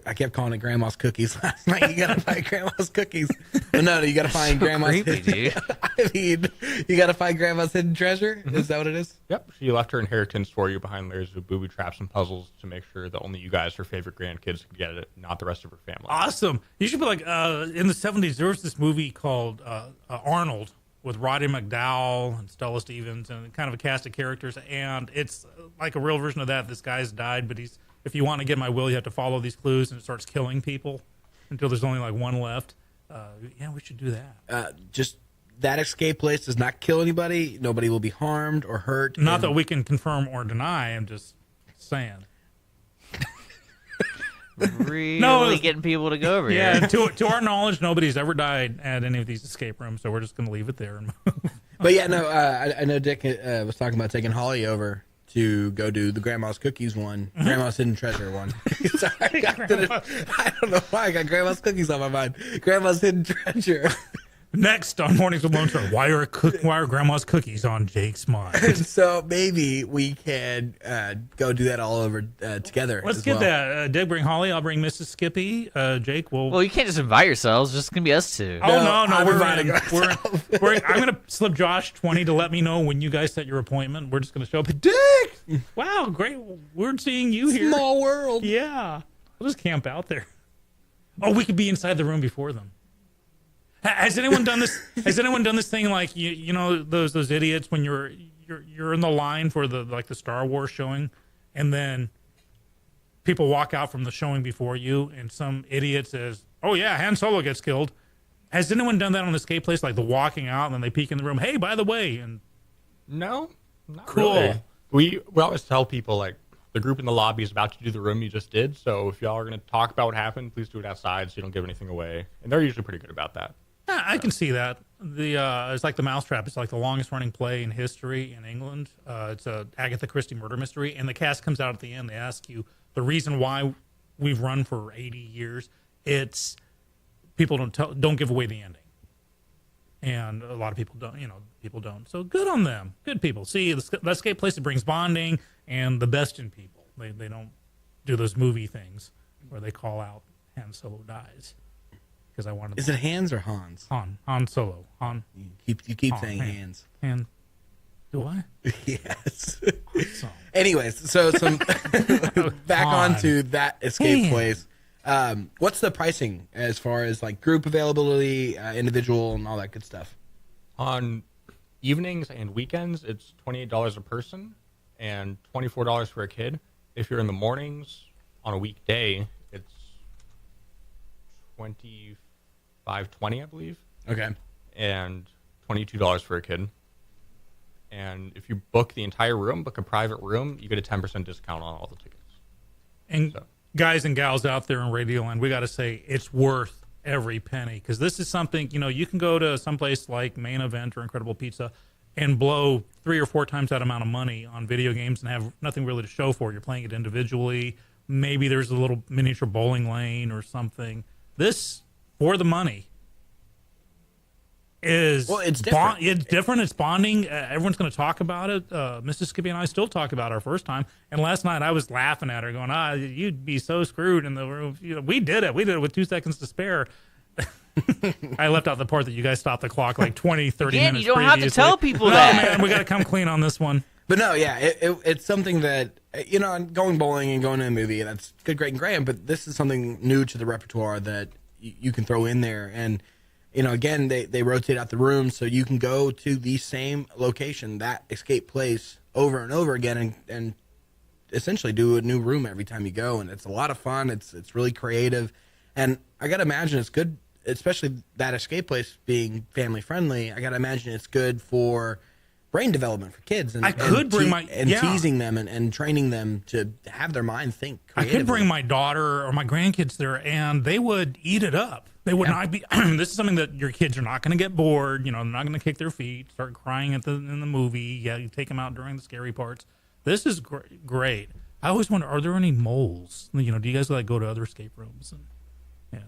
I kept calling it Grandma's Cookies last night. You gotta find Grandma's Cookies. But no, you gotta find Grandma's. Creepy, dude. I mean, you gotta find Grandma's hidden treasure. Is that what it is? Yep. She left her inheritance for you behind layers of booby traps and puzzles to make sure that only you guys, her favorite grandkids, could get it, not the rest of her family. Awesome. You should be like, in the 70s, there was this movie called Arnold with Roddy McDowell and Stella Stevens and kind of a cast of characters. And it's like a real version of that. This guy's died, but if you want to get my will, you have to follow these clues, and it starts killing people until there's only like one left. Yeah, we should do that. Just that escape place does not kill anybody. Nobody will be harmed or hurt. Not that we can confirm or deny. I'm just saying. Really getting people to go over here. Yeah, to our knowledge, nobody's ever died at any of these escape rooms, so we're just going to leave it there. And move. But yeah, no, I know Dick was talking about taking Holly over to go do the Grandma's Cookies one, Grandma's Hidden Treasure one. Sorry, I don't know why I got Grandma's Cookies on my mind. Grandma's Hidden Treasure. Next on Mornings with Lone Star, why are Grandma's Cookies on Jake's mind? So maybe we can go do that all over together. Let's get that. Dick, bring Holly. I'll bring Mrs. Skippy. Jake will. Well, you can't just invite yourselves. It's just gonna be us two. Oh no, I'm we're inviting in. I'm gonna slip Josh 20 to let me know when you guys set your appointment. We're just gonna show up. Dick, wow, great. We're seeing you here. Small world. Yeah, we'll just camp out there. Oh, we could be inside the room before them. Has anyone done this? Has anyone done this thing like you know those idiots when you're in the line for the Star Wars showing, and then people walk out from the showing before you, and some idiot says, "Oh yeah, Han Solo gets killed." Has anyone done that on Escape Place? Like the walking out and then they peek in the room. Hey, by the way, and No, not Cool. really. We always tell people like the group in the lobby is about to do the room you just did. So if y'all are going to talk about what happened, please do it outside so you don't give anything away. And they're usually pretty good about that. yeah, I can see that. It's like the Mousetrap. It's like the longest running play in history in England. It's a Agatha Christie murder mystery, and the cast comes out at the end. They ask you the reason why we've run for 80 years. It's people don't give away the ending, and a lot of people don't. People don't. So good on them. Good people. See, the Escape Place, it brings bonding and the best in people. They don't do those movie things where they call out Han Solo dies. Because I wanted. Is it Hans or Hans? Han Solo. Han. You keep Han, saying Han. Hans. Han. Do I? Yes. Awesome. Anyways, so some back Han. on to that escape Han. place. What's the pricing as far as like group availability, individual, and all that good stuff? On evenings and weekends, it's $28 a person and $24 for a kid. If you're in the mornings on a weekday, it's $25.20, I believe, Okay. and $22 for a kid. And if you book the entire room, book a private room, you get a 10% discount on all the tickets. And So. guys and gals out there in Radioland, we got to say it's worth every penny, because this is something, you can go to someplace like Main Event or Incredible Pizza and blow 3 or 4 times that amount of money on video games and have nothing really to show for it. You're playing it individually. Maybe there's a little miniature bowling lane or something. This, for the money, is it's different. It's different. It's bonding. Everyone's going to talk about it. Mrs. Skippy and I still talk about our first time. And last night I was laughing at her, going, you'd be so screwed in the room. We did it. We did it with 2 seconds to spare. I left out the part that you guys stopped the clock like 20, 30 Again, minutes you don't have to previously. tell people no, that. man, we got to come clean on this one. But no, yeah, it's something that, going bowling and going to a movie, that's good, great, and grand, but this is something new to the repertoire that you can throw in there. And, again, they rotate out the rooms so you can go to the same location, that escape place, over and over again and essentially do a new room every time you go. And it's a lot of fun. It's really creative. And I got to imagine it's good, especially that escape place being family friendly. I got to imagine it's good for brain development for kids, and I could bring teasing them and training them to have their mind think I creatively. could bring my daughter or my grandkids there, and they would eat it up. They would not be. This is something that your kids are not going to get bored. They're not going to kick their feet, start crying in the movie. Yeah, you take them out during the scary parts. This is great. I always wonder, are there any moles? Do you guys go to other escape rooms and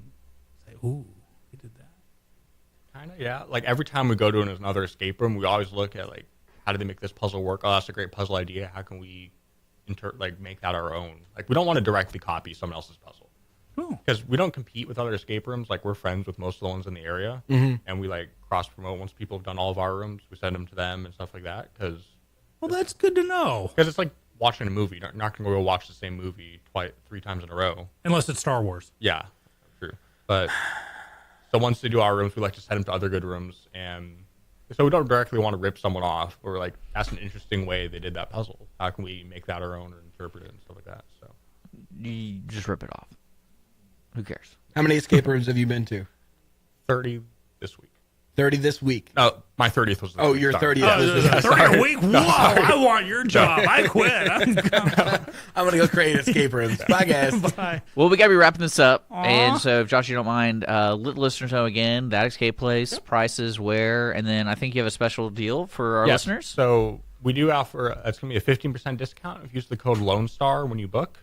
say, "Ooh, we did that"? Kind of, yeah. Like every time we go to another escape room, we always look at like, how do they make this puzzle work? Oh, that's a great puzzle idea. How can we, make that our own. Like we don't want to directly copy someone else's puzzle. Because we don't compete with other escape rooms. Like we're friends with most of the ones in the area, and we like cross promote. Once people have done all of our rooms, we send them to them and stuff like that. Well, that's good to know. Because it's like watching a movie. You're not going to go watch the same movie 3 times in a row. Unless it's Star Wars. Yeah, true. But so once they do our rooms, we like to send them to other good rooms, and so we don't directly want to rip someone off. We're like, that's an interesting way they did that puzzle. How can we make that our own or interpret it and stuff like that? So You just rip it off. Who cares? How many escape rooms have you been to? 30 this week. 30 this week. No, my 30th was. Oh, your 30th. Oh, 30 a week? Whoa! I want your job. I quit. I'm going to go create escape rooms. Bye, guys. Bye. Well, we got to be wrapping this up. And so, if Josh, you don't mind, let listeners know again, that escape place, prices, where, and then I think you have a special deal for our listeners. So we do offer, it's going to be a 15% discount if you use the code Lone Star when you book,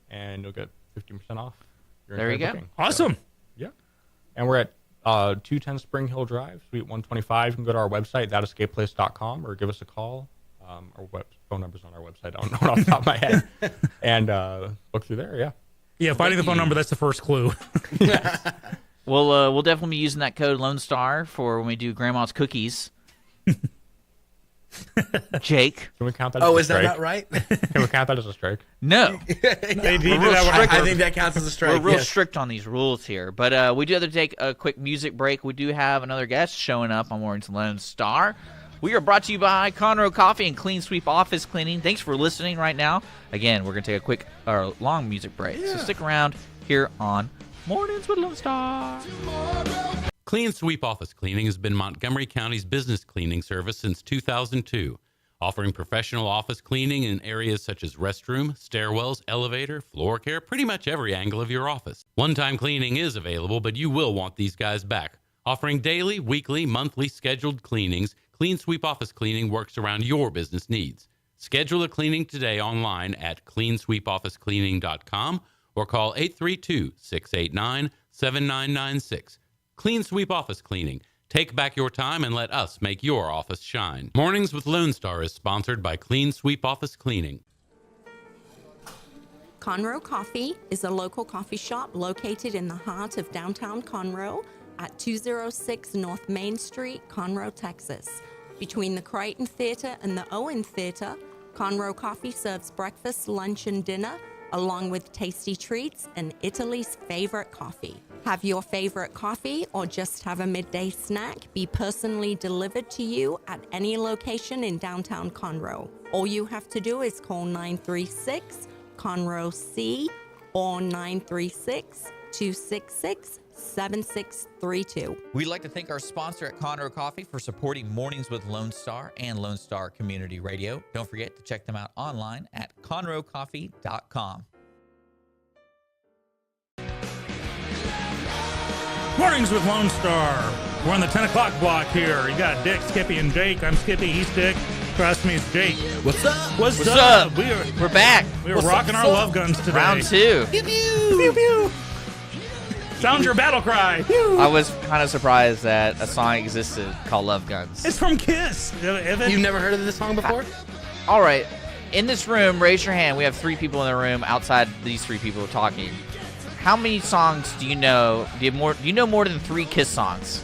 and you'll get 15% off. There you go. Booking. Awesome. So, yeah. And we're at 210 Spring Hill Drive, Suite 125. You can go to our website, thatescapeplace.com, or give us a call. Our phone number's on our website. I don't know it off the top of my head. And look through there, yeah. Yeah, finding the phone number, that's the first clue. We'll definitely be using that code Lone Star for when we do Grandma's Cookies. Jake. Can we count that as a is that strike? not right? Can we count that as a strike? No. I think that counts as a strike. We're real strict on these rules here. But we do have to take a quick music break. We do have another guest showing up on Warrington Lone Star. We are brought to you by Conroe Coffee and Clean Sweep Office Cleaning. Thanks for listening right now. Again, we're going to take a quick or long music break. So stick around here on Mornings with Lone Star. Clean Sweep Office Cleaning has been Montgomery County's business cleaning service since 2002, offering professional office cleaning in areas such as restroom, stairwells, elevator, floor care, pretty much every angle of your office. One-time cleaning is available, but you will want these guys back. Offering daily, weekly, monthly scheduled cleanings, Clean Sweep Office Cleaning works around your business needs. Schedule a cleaning today online at cleansweepofficecleaning.com or call 832-689-7996. Clean Sweep Office Cleaning. Take back your time and let us make your office shine. Mornings with Lone Star is sponsored by Clean Sweep Office Cleaning. Conroe Coffee is a local coffee shop located in the heart of downtown Conroe at 206 North Main Street, Conroe, Texas. Between the Crichton Theater and the Owen Theater, Conroe Coffee serves breakfast, lunch, and dinner, along with tasty treats and Italy's favorite coffee. Have your favorite coffee or just have a midday snack be personally delivered to you at any location in downtown Conroe. All you have to do is call 936-CONROE-C or 936-266-7632. We'd like to thank our sponsor at Conroe Coffee for supporting Mornings with Lone Star and Lone Star Community Radio. Don't forget to check them out online at conroecoffee.com. Mornings with Lone Star. We're on the 10 o'clock block here. You got Dick, Skippy, and Jake. I'm Skippy. He's Dick. Trust me, it's Jake. What's up? What's up? We're back. We are rocking our love guns today. Round 2. Pew, pew. Pew, pew. Sound your battle cry. Pew. I was kind of surprised that a song existed called Love Guns. It's from Kiss. You've never heard of this song before? All right. In this room, raise your hand. We have 3 people in the room. Outside these 3 people talking. How many songs do you know? Do you know more than 3 Kiss songs?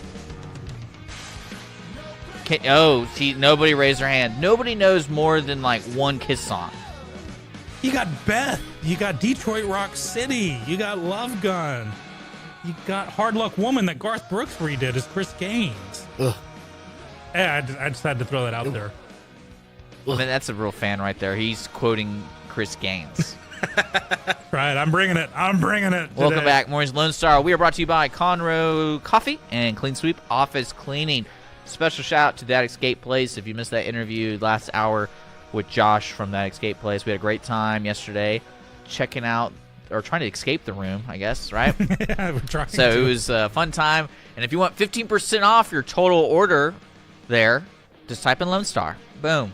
See, nobody raised their hand. Nobody knows more than like 1 Kiss song. You got Beth. You got Detroit Rock City. You got Love Gun. You got Hard Luck Woman that Garth Brooks redid as Chris Gaines. Ugh. Yeah, I just had to throw that out there. I mean, that's a real fan right there. He's quoting Chris Gaines. Right, I'm bringing it. Today. Welcome back, Mornings Lone Star. We are brought to you by Conroe Coffee and Clean Sweep Office Cleaning. Special shout out to That Escape Place. If you missed that interview last hour with Josh from That Escape Place, we had a great time yesterday checking out or trying to escape the room, I guess, right? Yeah, we're trying so to. It was a fun time. And if you want 15% off your total order there, just type in Lone Star. Boom.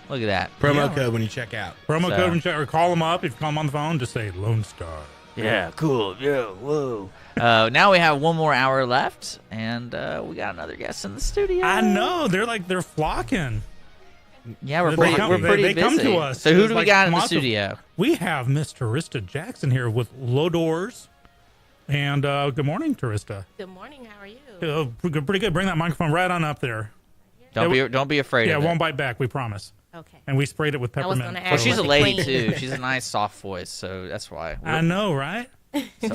Look at that. Promo code when you check out. Promo code when you check, or call them up. If you call them on the phone, just say Lone Star. Yeah, cool. Yeah, whoa. Now we have 1 more hour left, and we got another guest in the studio. I know. They're flocking. Yeah, we're They pretty, come- we're pretty they busy. come to us. So who It's do we like got in the monster- studio? We have Miss Turista Jackson here with low doors. And good morning, Turista. Good morning. How are you? Pretty good. Bring that microphone right on up there. Don't be afraid Yeah, of it it. won't bite back. We promise. Okay. And we sprayed it with I was peppermint. gonna Well, ask she's a was it lady clean? too. She's a nice soft voice, so that's why. I know, right?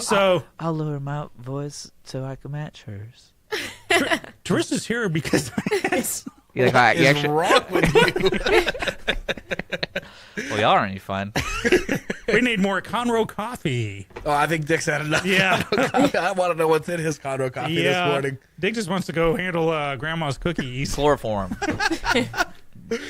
So I'll lower my voice so I can match hers. Turista's here because You're like, all right, you What's actually, wrong with you? well, y'all aren't any fun. we need more Conroe coffee. Oh, I think Dick's had enough. Yeah. I want to know what's in his Conroe coffee this morning. Dick just wants to go handle Grandma's cookies. Chloroform.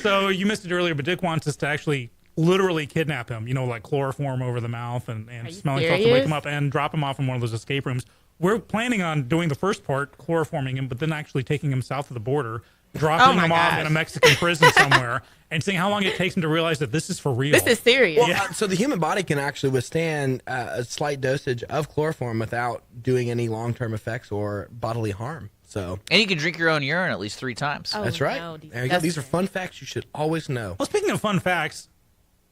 So you missed it earlier, but Dick wants us to actually literally kidnap him, like chloroform over the mouth and you smelling stuff to wake serious? him up and drop him off in one of those escape rooms. We're planning on doing the first part, chloroforming him, but then actually taking him south of the border, dropping my him off gosh. in a Mexican prison somewhere, and seeing how long it takes him to realize that this is for real. This is serious. Well, so the human body can actually withstand a slight dosage of chloroform without doing any long-term effects or bodily harm. So And you can drink your own urine at least 3 times. Oh, that's right. no, There you go. These are fun facts you should always know. Well, speaking of fun facts,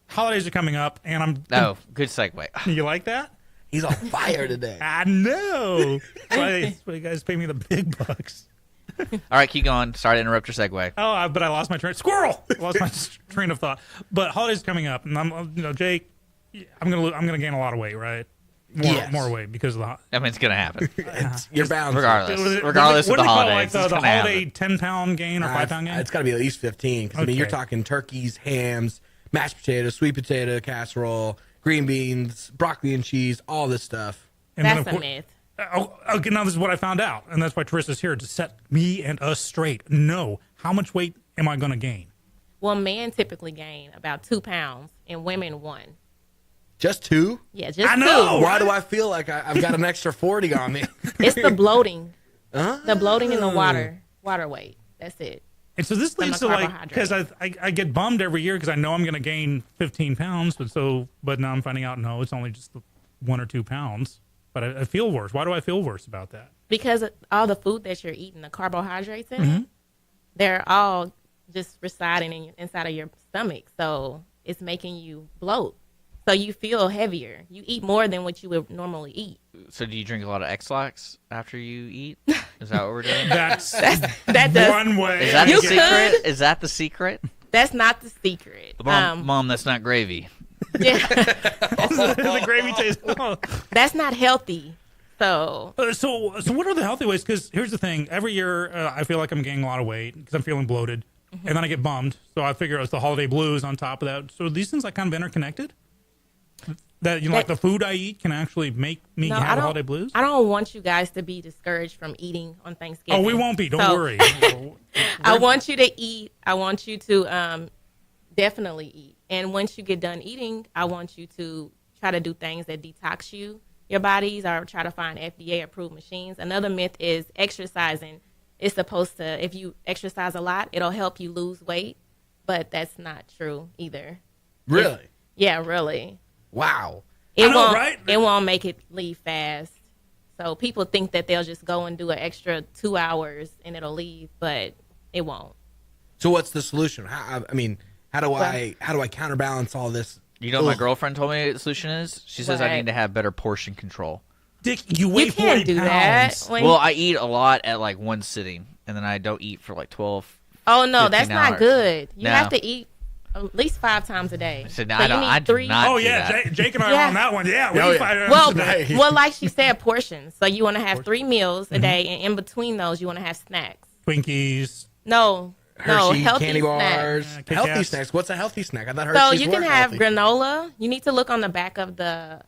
holidays are coming up, and Oh, good segue. You like that? He's on fire today. I know. That's why you guys pay me the big bucks. All right, keep going. Sorry to interrupt your segue. Oh, but I lost my squirrel. Lost my train of thought. But holidays coming up, and I'm, Jake, I'm gonna gain a lot of weight, right? Yes. More weight because of the. I mean, it's gonna happen, You're bound. to. regardless. Regardless of what the do they call it, holidays, like it's the gonna holiday happen. 10-pound gain or 5-pound gain. It's got to be at least 15. Because I mean, you're Okay. talking turkeys, hams, mashed potatoes, sweet potato casserole, green beans, broccoli and cheese, all this stuff. And then, That's of a course- myth. Okay, now this is what I found out, and that's why Trista's here to set me and us straight. No, how much weight am I going to gain? Well, men typically gain about 2 pounds, and women 1. Just 2? Yeah, just I know. 2. Why do I feel like I've got an extra 40 on me? It's the bloating. Huh? The bloating in the water weight. That's it. And so this From leads the to like carbohydrates. because I get bummed every year because I know I'm going to gain 15 pounds, but now I'm finding out no, it's only just 1 or 2 pounds. But I feel worse. Why do I feel worse about that? Because all the food that you're eating, the carbohydrates in Mm-hmm. it, they're all just residing inside of your stomach. So it's making you bloat. So you feel heavier. You eat more than what you would normally eat. So, do you drink a lot of X-Lax after you eat? Is that what we're doing? That's That does. one way. Is that You the could. secret? Is that the secret? That's not the secret. Mom, that's not gravy. Yeah, the gravy taste. Oh. that's not healthy. So So what are the healthy ways? Because here's the thing: every year I feel like I'm gaining a lot of weight because I'm feeling bloated, Mm-hmm. and then I get bummed. So I figure it's the holiday blues on top of that. So are these things like kind of interconnected. That like the food I eat can actually make me no, have holiday blues. I don't want you guys to be discouraged from eating on Thanksgiving. Oh, we won't be. Don't So, worry. I want you to eat. I want you to definitely eat. And once you get done eating, I want you to try to do things that detox your bodies, or try to find FDA approved machines. Another myth is exercising. It's supposed to, if you exercise a lot, it'll help you lose weight, but that's not true either. Really? Yeah, really. Wow. It I know, won't. right? It won't make it leave fast. So people think that they'll just go and do an extra 2 hours and it'll leave, but it won't. So what's the solution? How do I counterbalance all this? You know what my Ugh. girlfriend told me the solution is? She says I What? need to have better portion control. Dick, you weigh You can't 40 do pounds. that. When- Well, I eat a lot at like one sitting, and then I don't eat for like 12. oh no, 15 that's not hours. good. You No. have to eat at least 5 times a day. So, no, So I you don't- need I do 3. not- Oh do yeah, that. Jake and I Yeah. are on that one. Yeah, we Oh, eat yeah. 5 hours Well, a day. well, like she said, portions. So you want to have 3 meals a day, and in between those, you want to have snacks. Twinkies. No, Hershey, healthy candy snacks. bars, Kit healthy Kats. snacks. What's a healthy snack? I thought So Hershey's you were can have healthy. granola. You need to look on the back of the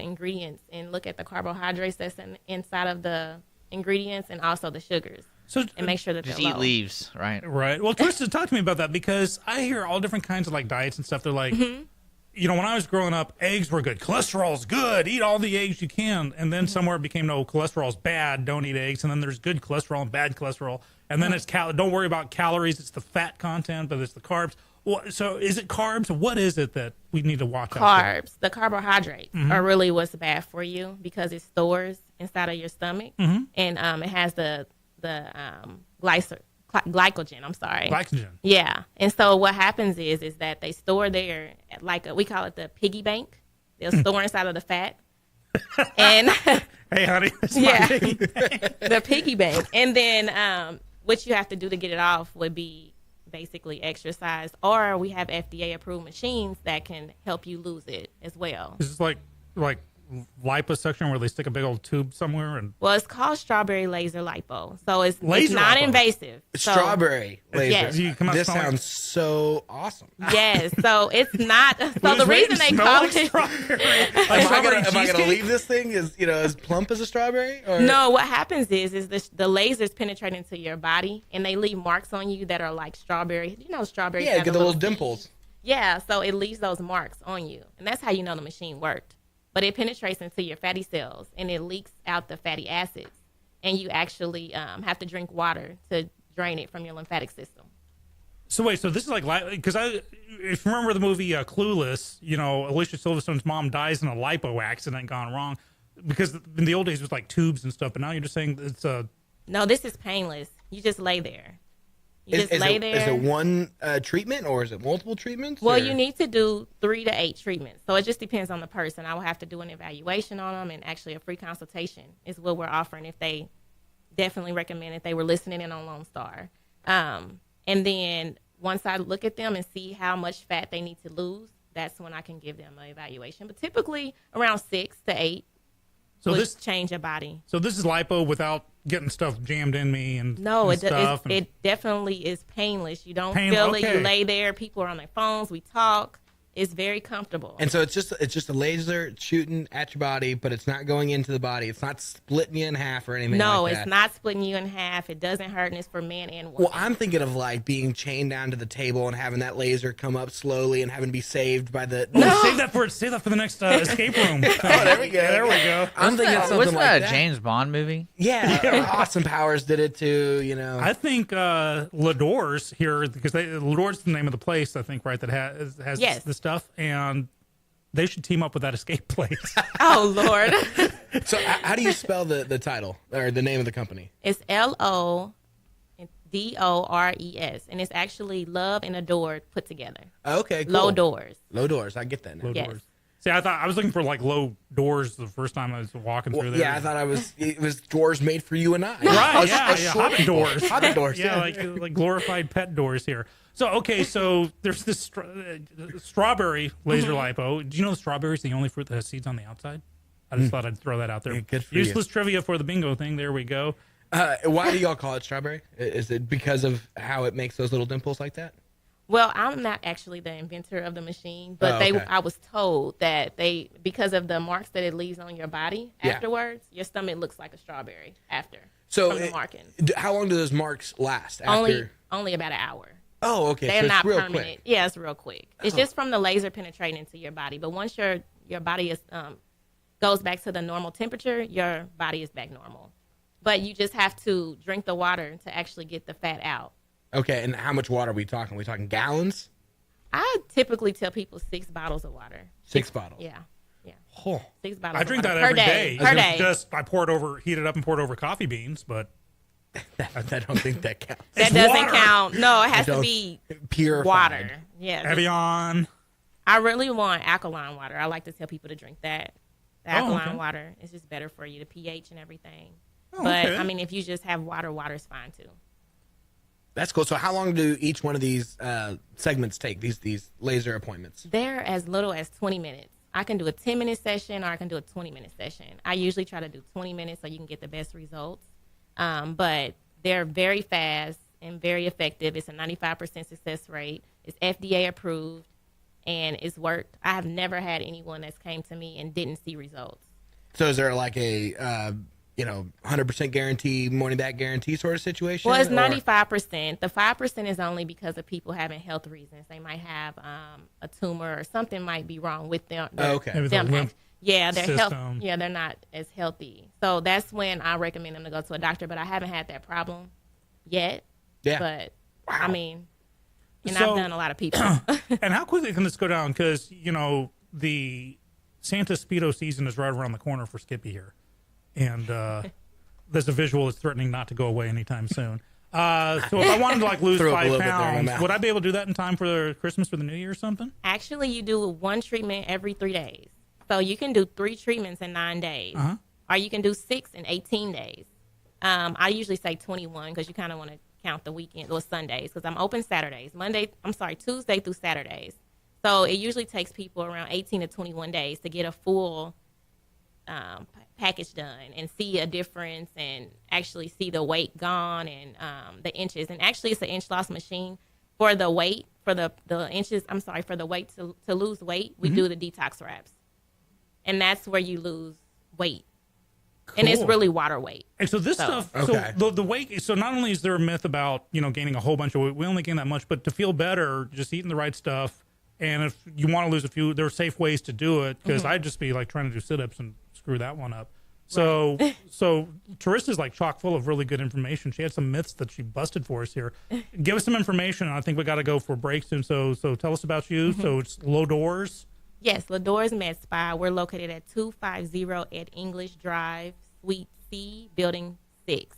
ingredients and look at the carbohydrates that's inside of the ingredients and also the sugars, So and make sure that Just they're eat low. leaves, right? right. Well, Tristan, talk to me about that because I hear all different kinds of like diets and stuff. They're like, you know, when I was growing up, eggs were good. Cholesterol's good. Eat all the eggs you can. And then somewhere it became no, cholesterol's bad. Don't eat eggs. And then there's good cholesterol and bad cholesterol. And then it's don't worry about calories. It's the fat content, but it's the carbs. Well, so is it carbs? What is it that we need to watch out Carbs, the carbohydrates are really what's bad for you because it stores inside of your stomach, and it has the glycogen. I'm sorry. Glycogen. Yeah. And so what happens is that they store there we call it the piggy bank. They'll store inside of the fat. And Hey, honey, it's yeah, my piggy bank. the piggy bank. And then what you have to do to get it off would be basically exercise, or we have FDA approved machines that can help you lose it as well. Is this like liposuction where they stick a big old tube somewhere and Well, it's called strawberry laser lipo. So it's Laser lipo? non-invasive. So, Strawberry laser. Yes. You come out This smelling- sounds so awesome. yes. So it's not. So Will the this reason rain they smell call like it. strawberry? Am I Strawberry gonna cheesecake? leave this thing as plump as a strawberry? Or? No, what happens is the lasers penetrate into your body and they leave marks on you that are like strawberry. You know, strawberry. Yeah, get the little dimples. Yeah, so it leaves those marks on you, and that's how you know the machine worked. But it penetrates into your fatty cells and it leaks out the fatty acids, and you actually have to drink water to drain it from your lymphatic system. So wait, so this is like because if you remember the movie Clueless, you know, Alicia Silverstone's mom dies in a lipo accident gone wrong, because in the old days it was like tubes and stuff, but now you're just saying it's a No, this is painless. You just lay there. You just lay there. Is it one treatment or is it multiple treatments? Well, or? you need to do 3 to 8 treatments. So it just depends on the person. I will have to do an evaluation on them, and actually a free consultation is what we're offering if they definitely recommend if they were listening in on Lone Star. And then once I look at them and see how much fat they need to lose, that's when I can give them an evaluation. But typically around 6 to 8 would change your body. So this is lipo without getting stuff jammed in me and No, and stuff. it definitely is painless. You don't Pain- feel it. okay. You lay there. People are on their phones. We talk. It's very comfortable. And so it's just a laser shooting at your body, but it's not going into the body. It's not splitting you in half or anything. No, like that. it's not splitting you in half. It doesn't hurt, and it's for men and women. Well, I'm thinking of like being chained down to the table and having that laser come up slowly and having to be saved by the. Oh, save that for the next escape room. Oh, there we go. There we go. I'm thinking something Wasn't like that that. a James Bond movie? Yeah, Austin Powers did it too. You know, I think Lador's here because Lador's the name of the place. I think right that has Yes. the stuff, and they should team up with that escape place. Oh, Lord. so how do you spell the title or the name of the company? It's LODORES, and it's actually love and adored put together. Okay, cool. Low doors. Low doors. I get that now. Low Yes. doors. See, I was looking for like low doors the first time I was walking through there. Yeah, I thought it was doors made for you and I. Right, A yeah, short hobbit doors. Hobbit doors. Yeah, like glorified pet doors here. So okay, so there's this strawberry laser lipo. Do you know the strawberry is the only fruit that has seeds on the outside? I just thought I'd throw that out there. Yeah, good for Useless trivia for the bingo thing. There we go. Why do y'all call it strawberry? Is it because of how it makes those little dimples like that? Well, I'm not actually the inventor of the machine, but Oh, okay. I was told that because of the marks that it leaves on your body afterwards, your stomach looks like a strawberry after So from the marking. how long do those marks last? After? Only about an hour. Oh, okay. They're so not it's real permanent. quick. Yeah, it's real quick. It's just from the laser penetrating into your body. But once your body is goes back to the normal temperature, your body is back normal. But you just have to drink the water to actually get the fat out. Okay, and how much water are we talking? Are we talking gallons? I typically tell people 6 bottles of water. 6 bottles. Yeah. Oh. 6 bottles. I drink of that water every day. Per day. Just I heat it up and pour it over coffee beans, but I don't think that counts. That It's doesn't water. count. No, it has to don't- be Purified. water. Yeah. Evian. I really want alkaline water. I like to tell people to drink that. The alkaline okay. water is just better for you, the pH and everything. Oh, But okay. I mean, if you just have water, water's fine too. That's cool. So how long do each one of these segments take, these laser appointments? They're as little as 20 minutes. I can do a 10-minute session or I can do a 20-minute session. I usually try to do 20 minutes so you can get the best results. But they're very fast and very effective. It's a 95% success rate. It's FDA approved and it's worked. I have never had anyone that's came to me and didn't see results. So is there like a 100% guarantee, money back guarantee sort of situation? Well, it's or- 95%. The 5% is only because of people having health reasons. They might have a tumor or something might be wrong with them. Oh, okay. Maybe the lymph Yeah, their health. system. Yeah, they're not as healthy. So that's when I recommend them to go to a doctor. But I haven't had that problem yet. Yeah. But I mean, and So- I've done a lot of people. And how quickly can this go down? Because, the Santa Speedo season is right around the corner for Skippy here. And there's a visual that's threatening not to go away anytime soon. So if I wanted to like lose Threw up a 5 little bit there in my pounds, mouth. would I be able to do that in time for Christmas or the New Year or something? Actually, you do one treatment every 3 days. So you can do 3 treatments in 9 days. Or you can do 6 in 18 days. I usually say 21 because you kind of want to count the weekend or Sundays because I'm open Saturdays. Tuesday through Saturdays. So it usually takes people around 18 to 21 days to get a full package done and see a difference and actually see the weight gone and the inches. And actually, it's an inch loss machine for the weight, for the inches. I'm sorry, for the weight to lose weight. We do the detox wraps, and that's where you lose weight. Cool. And it's really water weight. And so this stuff, Okay. so the weight, so not only is there a myth about, gaining a whole bunch of weight, we only gain that much, but to feel better, just eating the right stuff. And if you want to lose a few, there are safe ways to do it because I'd just be like trying to do sit-ups and screw that one up. So, so Tarista's like chock full of really good information. She had some myths that she busted for us here. Give us some information. I think we got to go for a break soon. So tell us about you. So it's Low Doors. Yes, Lador's Med Spa. We're located at 250 at English Drive, Suite C, Building 6.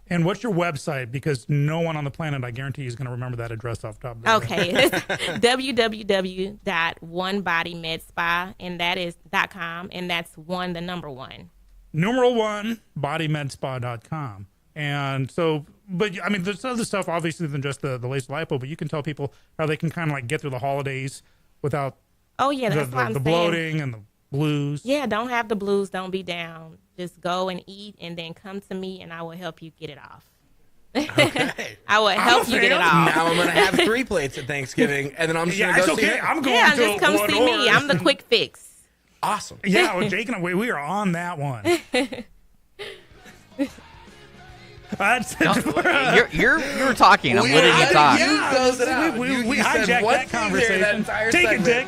And what's your website? Because no one on the planet, I guarantee, is going to remember that address off the top of their head. Okay, it's www.oneBodyMedSpa, and that is .com, and that's 1, the number 1. Numeral 1, bodymedspa.com. And so, but I mean, there's other stuff obviously than just the laser lipo, but you can tell people how they can kind of like get through the holidays without Oh yeah, that's what I'm the saying. bloating and the blues. Yeah, don't have the blues, don't be down. Just go and eat and then come to me and I will help you get it off. Okay. I will help you get it off. Now I'm going to have 3 plates at Thanksgiving, and then I'm just going to it's go see okay. her. I'm going Yeah, to just come Low see me. Doors. I'm the quick fix. Awesome. Yeah, well, Jake and we are on that one. That's You're talking. I'm letting you talk. we hijacked that conversation. Take it, Dick.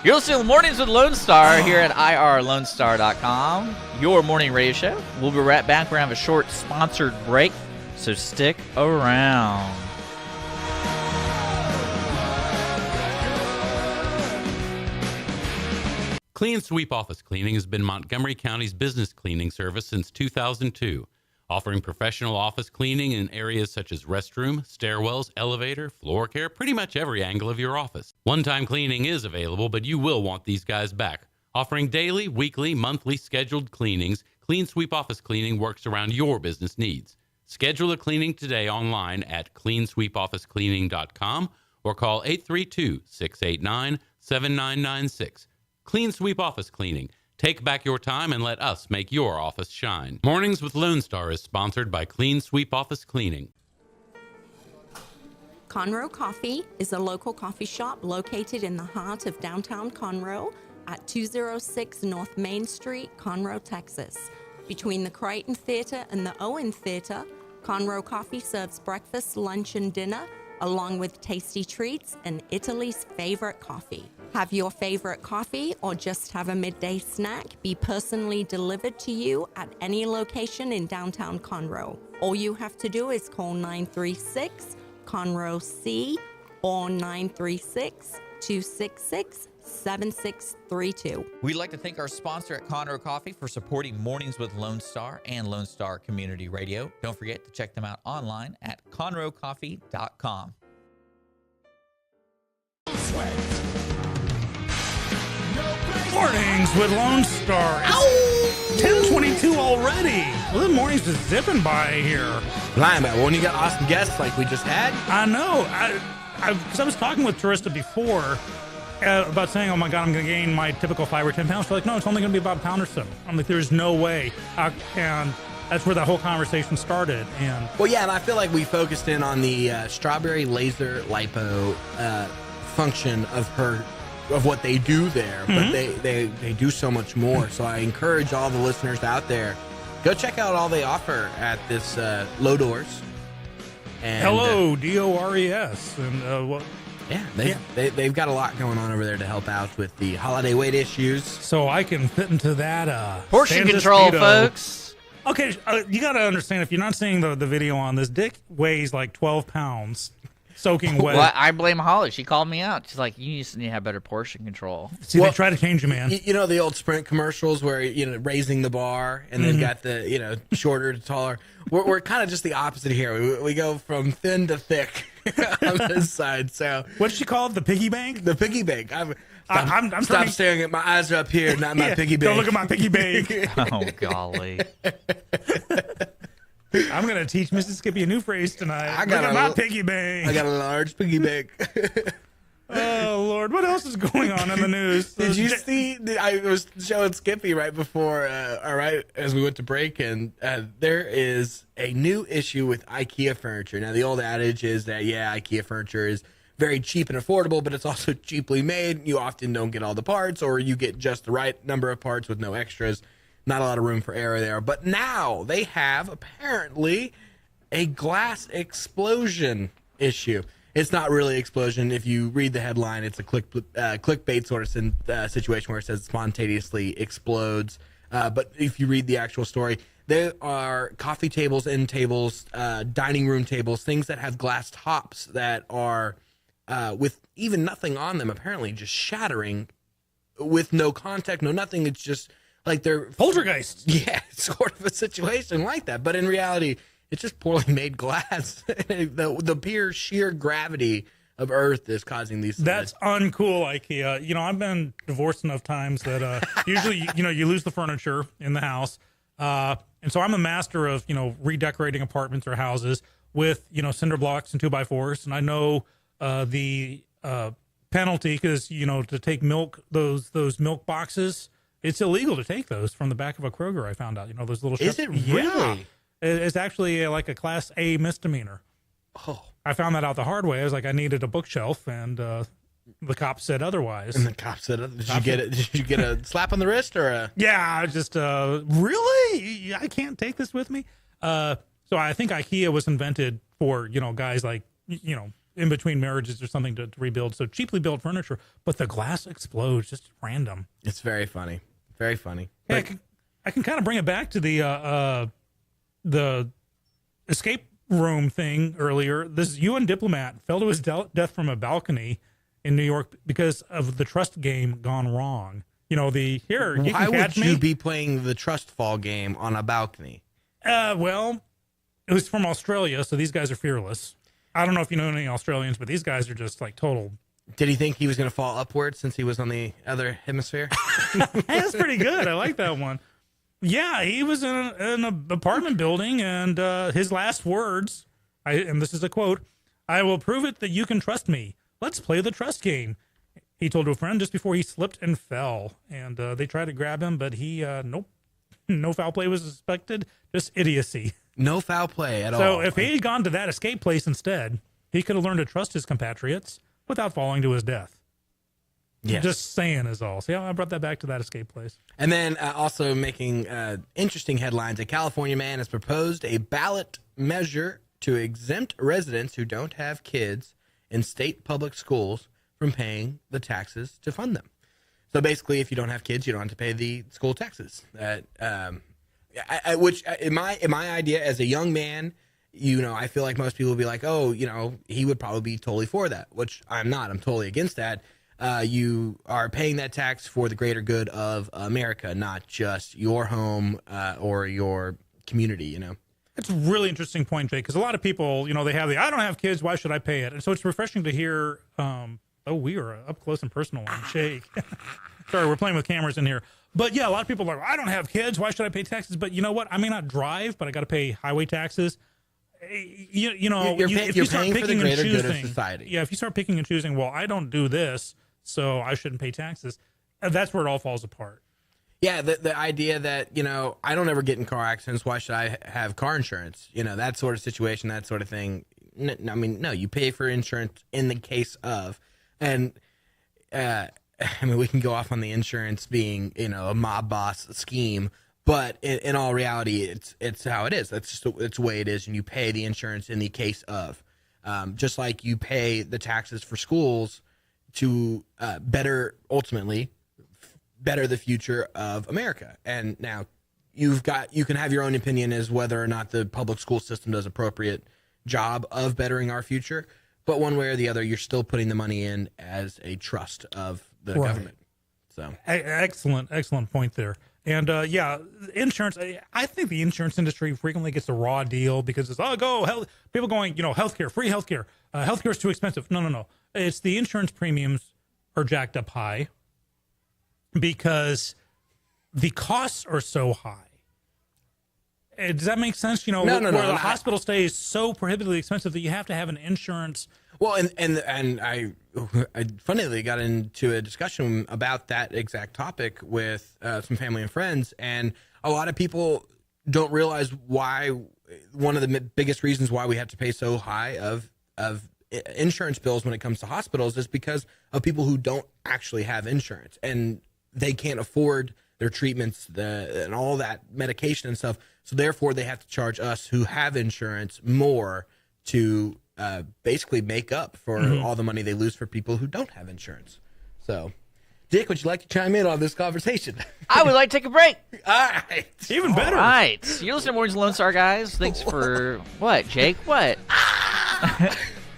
You're listening to Mornings with Lone Star here at irlonestar.com, your morning radio show. We'll be right back. We're going to have a short sponsored break, so stick around. Clean Sweep Office Cleaning has been Montgomery County's business cleaning service since 2002, offering professional office cleaning in areas such as restroom, stairwells, elevator, floor care, pretty much every angle of your office. One-time cleaning is available, but you will want these guys back. Offering daily, weekly, monthly scheduled cleanings, Clean Sweep Office Cleaning works around your business needs. Schedule a cleaning today online at cleansweepofficecleaning.com or call 832-689-7996. Clean Sweep Office Cleaning. Take back your time and let us make your office shine. Mornings with Lone Star is sponsored by Clean Sweep Office Cleaning. Conroe Coffee is a local coffee shop located in the heart of downtown Conroe at 206 North Main Street, Conroe, Texas. Between the Crichton Theater and the Owen Theater, Conroe Coffee serves breakfast, lunch, and dinner, along with tasty treats and Italy's favorite coffee. Have your favorite coffee or just have a midday snack be personally delivered to you at any location in downtown Conroe. All you have to do is call 936-CONROE-C or 936-266-7632. We'd like to thank our sponsor at Conroe Coffee for supporting Mornings with Lone Star and Lone Star Community Radio. Don't forget to check them out online at conroecoffee.com. Mornings with Lone Star. 10:22 already. Well, the mornings is zipping by here. Lying about when you got awesome guests like we just had. I know. Because I was talking with Turista before about saying, oh my God, I'm going to gain my typical 5 or 10 pounds. She's like, no, it's only going to be about a pound or so. I'm like, there's no way. And that's where that whole conversation started. And Well, yeah, and I feel like we focused in on the strawberry laser lipo function of what they do there, but they do so much more. So I encourage all the listeners out there, go check out all they offer at this Low Doors. And, hello, DORES. And what? Yeah, they've got a lot going on over there to help out with the holiday weight issues. So I can fit into that Portion San control, Speedo. folks. Okay, you got to understand, if you're not seeing the video on this, Dick weighs like 12 pounds. soaking wet. Well, I blame Holly. She called me out. She's like, "You just need to have better portion control." See, they try to change you, man. You know the old Sprint commercials where raising the bar and then got the shorter to taller. We're kind of just the opposite here. We go from thin to thick on this side. So What did she call it? The piggy bank? the piggy bank. I'm I'm stop turning- staring at my eyes are up here, not my Yeah, piggy bank. Don't look at my piggy bank. Oh golly. I'm going to teach Mrs. Skippy a new phrase tonight. I got look at a- my piggy bank. I got a large piggy bank. Oh, Lord. What else is going on in the news? Did you see? I was showing Skippy right before, right as we went to break, and there is a new issue with IKEA furniture. Now, the old adage is that IKEA furniture is very cheap and affordable, but it's also cheaply made. You often don't get all the parts, or you get just the right number of parts with no extras. Not a lot of room for error there. But now they have apparently a glass explosion issue. It's not really explosion. If you read the headline, it's a clickbait sort of situation where it says spontaneously explodes. But if you read the actual story, there are coffee tables, end tables, dining room tables, things that have glass tops that are with even nothing on them, apparently just shattering with no contact, no nothing. It's just like they're Poltergeist. Yeah, sort of a situation like that. But in reality, it's just poorly made glass. the pure sheer gravity of Earth is causing these. That's uncool, IKEA. I've been divorced enough times that usually, you lose the furniture in the house. And so I'm a master of, redecorating apartments or houses with, cinder blocks and 2x4s. And I know the penalty because, to take milk, those milk boxes, it's illegal to take those from the back of a Kroger, I found out. Those little Is shelves. it really? Yeah. It's actually like a Class A misdemeanor. Oh. I found that out the hard way. I was like, I needed a bookshelf, and the cop said otherwise. And the cop said, "Did you get it? Did you get a slap on the wrist or a?" Yeah, I just really, I can't take this with me. So I think IKEA was invented for guys like in between marriages or something to rebuild. So cheaply built furniture, but the glass explodes just random. It's very funny. Very funny. Hey, But I can kind of bring it back to the escape room thing earlier. This UN diplomat fell to his death from a balcony in New York because of the trust game gone wrong. You why can catch would me. you be playing the trust fall game on a balcony? Well, it was from Australia, so these guys are fearless. I don't know if you know any Australians, but these guys are just like total. Did he think he was going to fall upwards since he was on the other hemisphere? Hey, that's pretty good. I like that one. Yeah, he was in an apartment building, and his last words, and this is a quote, "I will prove it that you can trust me. Let's play the trust game," he told a friend just before he slipped and fell. And they tried to grab him, but he, nope, no foul play was suspected, just idiocy. No foul play at all. So if he had gone to that escape place instead, he could have learned to trust his compatriots without falling to his death. Yes. Just saying is all. See how I brought that back to that escape place? And then also making interesting headlines, a California man has proposed a ballot measure to exempt residents who don't have kids in state public schools from paying the taxes to fund them. So basically, if you don't have kids, you don't have to pay the school taxes. Which in my idea as a young man, I feel like most people would be like, oh, he would probably be totally for that, which I'm not. I'm totally against that. You are paying that tax for the greater good of America, not just your home or your community, It's a really interesting point, Jake, because a lot of people, they have I don't have kids, why should I pay it? And so it's refreshing to hear, we are up close and personal on Jake. Sorry, we're playing with cameras in here. But yeah, a lot of people are like, I don't have kids, why should I pay taxes? But you know what? I may not drive, but I got to pay highway taxes. You're paying for the greater good of society. Yeah, if you start picking and choosing, well, I don't do this, so I shouldn't pay taxes, that's where it all falls apart. Yeah, the idea that, I don't ever get in car accidents, why should I have car insurance? That sort of situation, that sort of thing. No, you pay for insurance in the case of, and we can go off on the insurance being, a mob boss scheme, but in all reality, it's how it is. That's just it's the way it is, and you pay the insurance in the case of, just like you pay the taxes for schools to ultimately better the future of America. And now you can have your own opinion as whether or not the public school system does appropriate job of bettering our future. But one way or the other, you're still putting the money in as a trust of the government. So excellent point there. And insurance. I think the insurance industry frequently gets a raw deal because it's people going, healthcare, free healthcare. Healthcare is too expensive. No. It's the insurance premiums are jacked up high because the costs are so high. Does that make sense? No. The hospital stay is so prohibitively expensive that you have to have an insurance. Well, and I funnily got into a discussion about that exact topic with some family and friends, and a lot of people don't realize why one of the biggest reasons why we have to pay so high of insurance bills when it comes to hospitals is because of people who don't actually have insurance, and they can't afford their treatments and all that medication and stuff. So therefore, they have to charge us who have insurance more to basically make up for all the money they lose for people who don't have insurance. So, Dick, would you like to chime in on this conversation? I would like to take a break. All right. Even better. All right. You're listening to Mornings with Lone Star, guys. Thanks for what, Jake? What?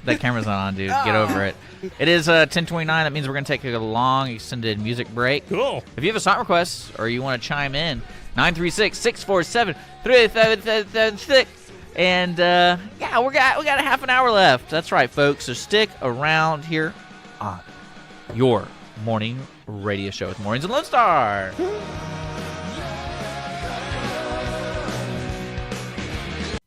That camera's not on, dude. Get over it. It is 10:29. That means we're going to take a long, extended music break. Cool. If you have a song request or you want to chime in, 936-647-3776. And, we got a half an hour left. That's right, folks. So stick around here on your morning radio show with Mornings with Lone Star.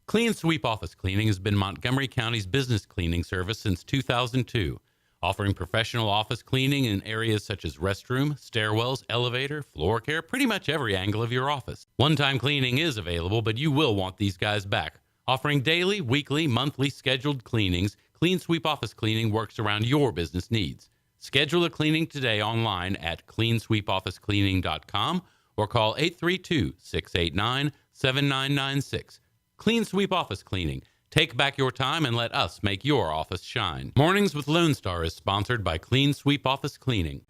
Clean Sweep Office Cleaning has been Montgomery County's business cleaning service since 2002, offering professional office cleaning in areas such as restroom, stairwells, elevator, floor care, pretty much every angle of your office. One-time cleaning is available, but you will want these guys back. Offering daily, weekly, monthly scheduled cleanings, Clean Sweep Office Cleaning works around your business needs. Schedule a cleaning today online at cleansweepofficecleaning.com or call 832-689-7996. Clean Sweep Office Cleaning. Take back your time and let us make your office shine. Mornings with Lone Star is sponsored by Clean Sweep Office Cleaning.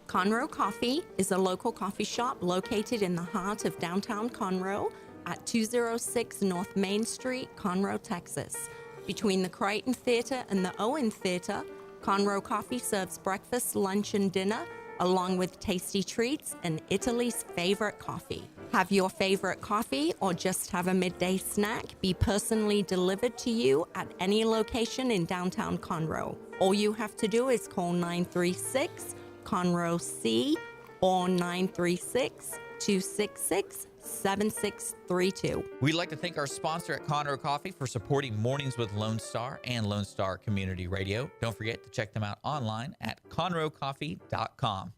Conroe Coffee is a local coffee shop located in the heart of downtown Conroe at 206 North Main Street, Conroe, Texas. Between the Crichton Theater and the Owen Theater, Conroe Coffee serves breakfast, lunch, and dinner, along with tasty treats and Italy's favorite coffee. Have your favorite coffee or just have a midday snack be personally delivered to you at any location in downtown Conroe. All you have to do is call 936-CONROE-C or 936-266-7632. We'd like to thank our sponsor at Conroe Coffee for supporting Mornings with Lone Star and Lone Star Community Radio. Don't forget to check them out online at conroecoffee.com.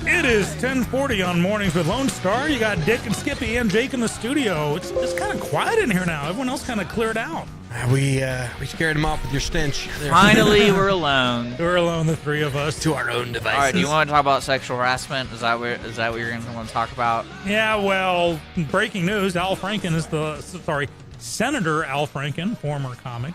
It is 10:40 on Mornings with Lone Star. You got Dick and Skippy and Jake in the studio. It's kind of quiet in here now. Everyone else kind of cleared out. We scared them off with your stench. Finally, we're alone. We're alone, the three of us. To our own devices. All right, do you want to talk about sexual harassment? Is that what you're going to want to talk about? Yeah, well, breaking news. Senator Al Franken, former comic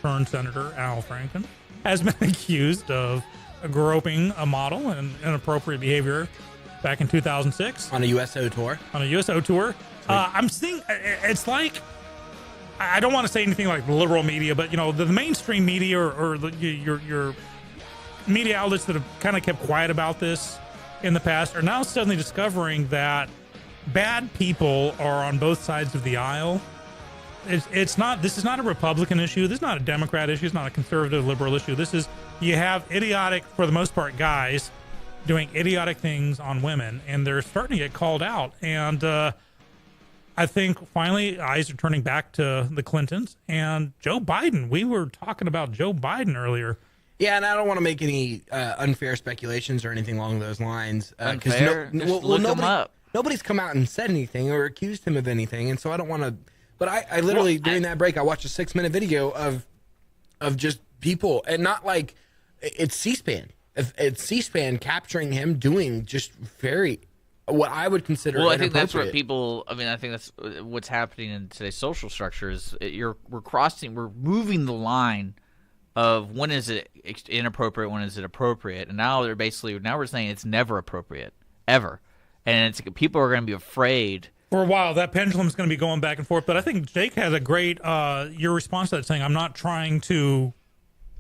turned Senator Al Franken, has been accused of groping a model and inappropriate behavior back in 2006 on a USO tour. I'm seeing it's like, I don't want to say anything like the liberal media, but the mainstream media or your media outlets that have kind of kept quiet about this in the past are now suddenly discovering that bad people are on both sides of the aisle. This is not a Republican issue. This is not a Democrat issue. It's not a conservative liberal issue. You have idiotic, for the most part, guys doing idiotic things on women, and they're starting to get called out. And I think finally eyes are turning back to the Clintons and Joe Biden. We were talking about Joe Biden earlier. Yeah, and I don't want to make any unfair speculations or anything along those lines. Unfair? Look him up. Nobody's come out and said anything or accused him of anything, and so I don't want to. But I literally, during that break, I watched a 6-minute video of just people, and not like it's C-SPAN. It's C-SPAN capturing him doing just very, what I would consider I think that's what people, I think that's what's happening in today's social structure is we're moving the line of when is it inappropriate, when is it appropriate, and now we're saying it's never appropriate, ever. And people are going to be afraid For a while, that pendulum's going to be going back and forth. But I think Jake has a great your response to that, saying, "I'm not trying to,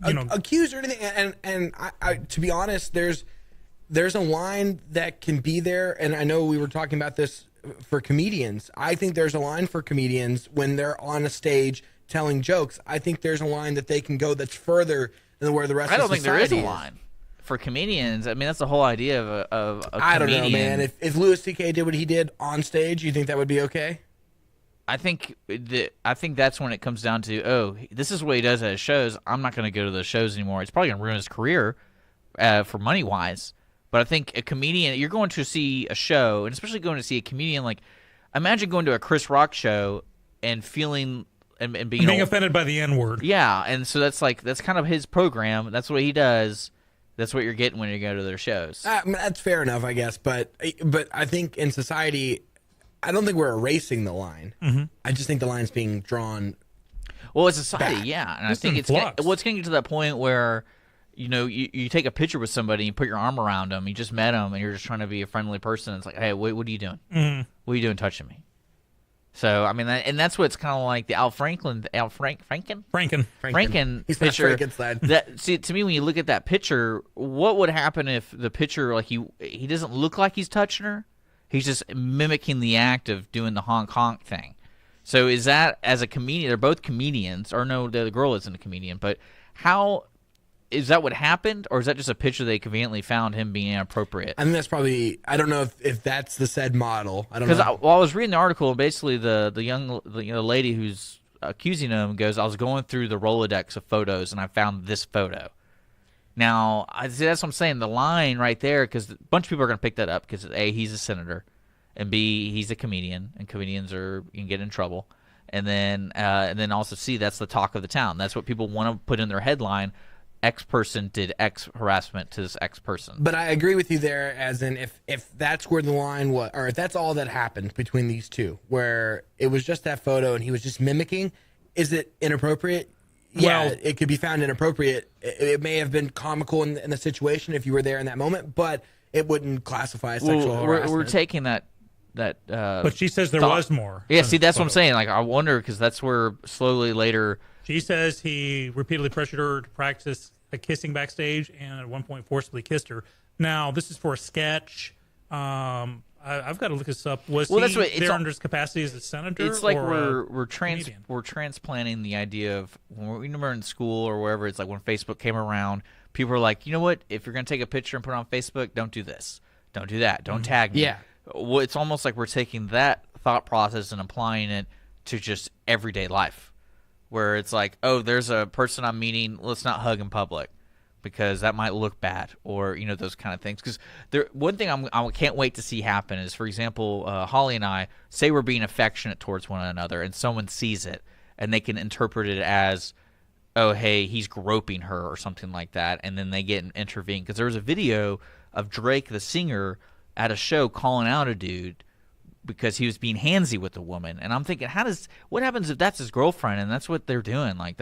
accuse or anything." And I, to be honest, there's a line that can be there, and I know we were talking about this for comedians. I think there's a line for comedians when they're on a stage telling jokes. I think there's a line that they can go that's further than where the rest I of don't think society there is a line for comedians. I mean, that's the whole idea of a I don't comedian. know, man. If Louis C.K. did what he did on stage, you think that would be okay? I think that's when it comes down to, oh, this is what he does at his shows. I'm not going to go to those shows anymore. It's probably going to ruin his career for money wise. But I think a comedian, you're going to see a show, and especially going to see a comedian, like, imagine going to a Chris Rock show and feeling and being offended by the N-word. Yeah, and so that's kind of his program. That's what he does. That's what you're getting when you go to their shows. I mean, that's fair enough, I guess. But I think in society, I don't think we're erasing the line. Mm-hmm. I just think the line's being drawn. Well, it's society, back. yeah, and It's I think in it's getting flux. to the point where you take a picture with somebody, you put your arm around them, you just met them, and you're just trying to be a friendly person. It's like, hey, what are you doing? Mm-hmm. What are you doing touching me? So I mean, that's what it's kind of like the Franken He's not picture. Frankenstein. That see, to me, when you look at that picture, what would happen if the picture, like, he doesn't look like he's touching her? He's just mimicking the act of doing the honk honk thing. So is that, as a comedian, they're both comedians, or no, the girl isn't a comedian, but how is that what happened, or is that just a picture they conveniently found him being inappropriate? I think that's probably, I don't know if that's the said model. I don't know. Because I was reading the article, and basically the young lady who's accusing him goes, I was going through the Rolodex of photos, and I found this photo. Now, that's what I'm saying, the line right there, because a bunch of people are going to pick that up, because A, he's a senator, and B, he's a comedian, and comedians can get in trouble. And then also C, that's the talk of the town. That's what people want to put in their headline. X person did X harassment to this X person. But I agree with you there, as in if that's where the line was, or if that's all that happened between these two, where it was just that photo and he was just mimicking, is it inappropriate? Yeah, Well, it could be found inappropriate. It may have been comical in the situation if you were there in that moment, but it wouldn't classify as sexual harassment. We're taking that. But she says there was more. Yeah, see, that's what I'm saying. Like, I wonder, because that's where slowly later. She says he repeatedly pressured her to practice a kissing backstage, and at one point forcibly kissed her. Now, this is for a sketch. I've got to look this up. Was he there under his capacity as a senator? It's like or we're transplanting the idea of, when we were in school or wherever. It's like when Facebook came around, people were like, you know what? If you're going to take a picture and put it on Facebook, don't do this, don't do that, don't tag me. Yeah. Well, it's almost like we're taking that thought process and applying it to just everyday life, where it's like, oh, there's a person I'm meeting, let's not hug in public because that might look bad, or those kind of things. Because one thing I can't wait to see happen is, for example, Holly and I say we're being affectionate towards one another, and someone sees it and they can interpret it as, oh, hey, he's groping her or something like that, and then they get and intervene. Because there was a video of Drake, the singer, at a show calling out a dude because he was being handsy with a woman. And I'm thinking, what happens if that's his girlfriend and that's what they're doing? Like,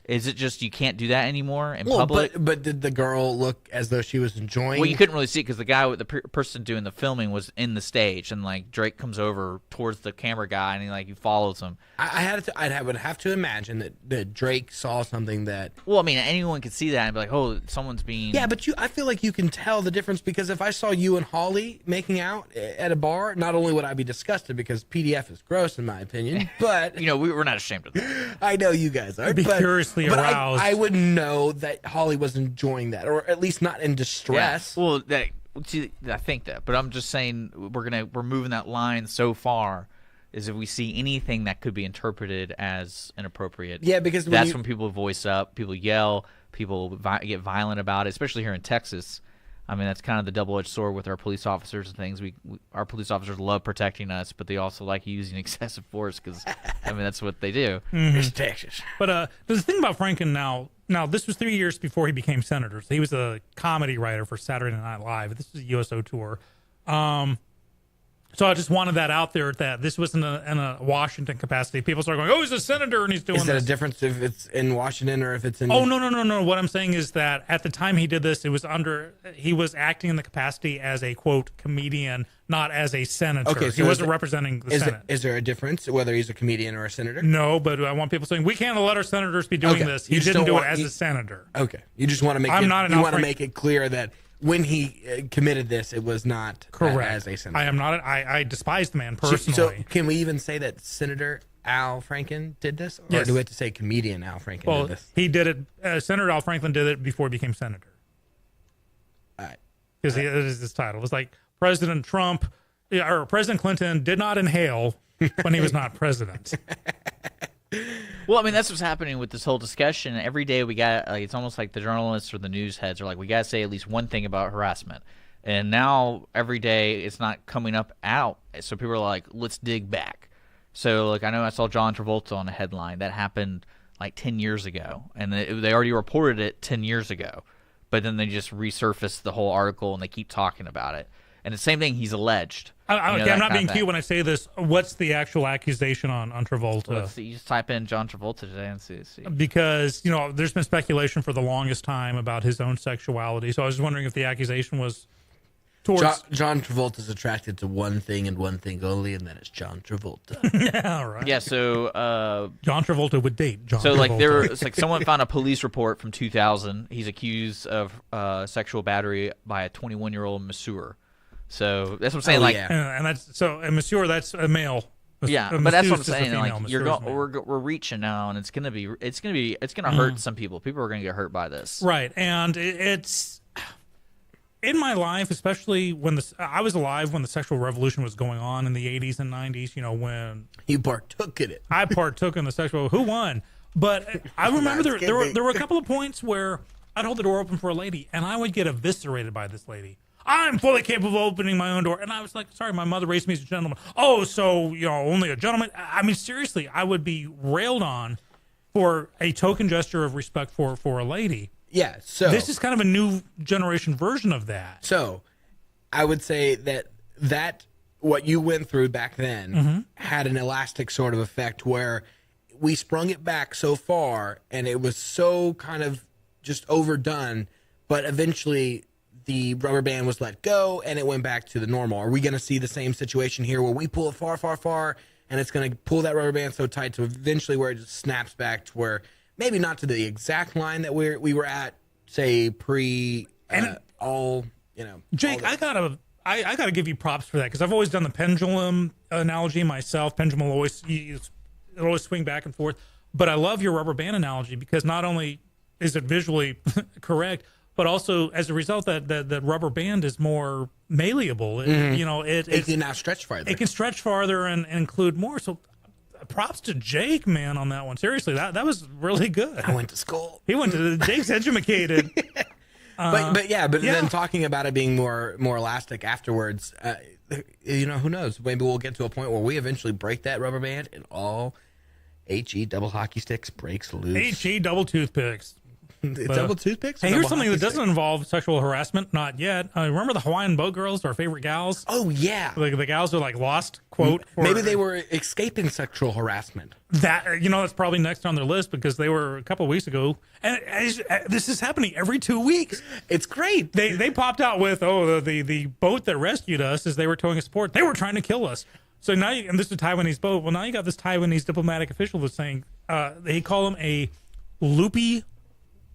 is it just you can't do that anymore in public? But did the girl look as though she was enjoying? Well, you couldn't really see it because the guy with the person doing the filming was in the stage, and like Drake comes over towards the camera guy and he follows him. I would have to imagine that Drake saw something that. Well, I mean, anyone could see that and be like, oh, someone's being. Yeah, but I feel like you can tell the difference, because if I saw you and Holly making out at a bar, not only would I be disgusted because PDF is gross in my opinion, but we're not ashamed of that. I know you guys are. I'd be curiously aroused. I would know that Holly was enjoying that, or at least not in distress. Yeah. Well, I think that, but I'm just saying we're moving that line so far. Is if we see anything that could be interpreted as inappropriate, yeah, because when people voice up, people yell, people get violent about it, especially here in Texas. I mean, that's kind of the double-edged sword with our police officers and things. Our police officers love protecting us, but they also like using excessive force because, I mean, that's what they do. It's Texas. But there's a thing about Franken now. Now, this was 3 years before he became senator. So he was a comedy writer for Saturday Night Live. This was a USO tour. So I just wanted that out there that this was in a Washington capacity. People start going, "Oh, he's a senator and he's doing." Is there a difference if it's in Washington or if it's in? Oh, no. What I'm saying is that at the time he did this, he was acting in the capacity as a quote comedian, not as a senator. Okay, so he wasn't representing the Senate. Is there a difference whether he's a comedian or a senator? No, but I want people saying we can't let our senators be doing this. He didn't do it as a senator. Okay, you just want to make you want to make it clear that when he committed this, it was not correct as a senator. I am not. I despise the man personally. So can we even say that Senator Al Franken did this, or do we have to say comedian Al Franken did this? He did it. Senator Al Franken did it before he became senator. Because it is his title. It was like President Trump or President Clinton did not inhale when he was not president. Well, I mean, that's what's happening with this whole discussion. Every day we got, it's almost like the journalists or the news heads are like, we got to say at least one thing about harassment. And now every day it's not coming up out. So people are like, let's dig back. So, like, I know I saw John Travolta on a headline. That happened like 10 years ago. And they already reported it 10 years ago. But then they just resurfaced the whole article and they keep talking about it. And the same thing he's alleged. I'm not being cute when I say this. What's the actual accusation on Travolta? Well, you just type in John Travolta today and see. Because, there's been speculation for the longest time about his own sexuality. So I was just wondering if the accusation was towards... John Travolta's attracted to one thing and one thing only, and that is John Travolta. Yeah, right. Yeah, so... John Travolta would date John Travolta. So, it's like someone found a police report from 2000. He's accused of sexual battery by a 21-year-old masseur. So that's what I'm saying. And that's a masseur. That's a male. Yeah, but that's what I'm saying. Like we're reaching now, and it's gonna hurt some people. People are gonna get hurt by this. Right, and it's in my life, especially when I was alive when the sexual revolution was going on in the 80s and 90s. When you partook in it, I partook in the sexual. Who won? But I remember there were a couple of points where I'd hold the door open for a lady, and I would get eviscerated by this lady. I'm fully capable of opening my own door. And I was like, sorry, my mother raised me as a gentleman. Oh, so, only a gentleman? I mean, seriously, I would be railed on for a token gesture of respect for a lady. Yeah, so... This is kind of a new generation version of that. So, I would say that what you went through back then had an elastic sort of effect where we sprung it back so far, and it was so kind of just overdone, but eventually... the rubber band was let go, and it went back to the normal. Are we going to see the same situation here where we pull it far, far, far, and it's going to pull that rubber band so tight to eventually where it just snaps back to where maybe not to the exact line that we were at, say, Jake, I gotta give you props for that because I've always done the pendulum analogy myself. Pendulum will always swing back and forth. But I love your rubber band analogy because not only is it visually correct, but also, as a result, that rubber band is more malleable. It can now stretch farther. It can stretch farther and include more. So, props to Jake, man, on that one. Seriously, that was really good. I went to school. Jake's educated. But then talking about it being more elastic afterwards, who knows? Maybe we'll get to a point where we eventually break that rubber band and all HE double hockey sticks breaks loose. HE double toothpicks. Double toothpicks? Hey, here's something that doesn't involve sexual harassment. Not yet. Remember the Hawaiian boat girls, our favorite gals? Oh, yeah. The gals are like lost, quote. Maybe they were escaping sexual harassment. That's probably next on their list because they were a couple of weeks ago. And this is happening every 2 weeks. It's great. They popped out with, the boat that rescued us as they were towing us support. They were trying to kill us. So now, and this is a Taiwanese boat. Well, now you got this Taiwanese diplomatic official that's saying, they call him a loopy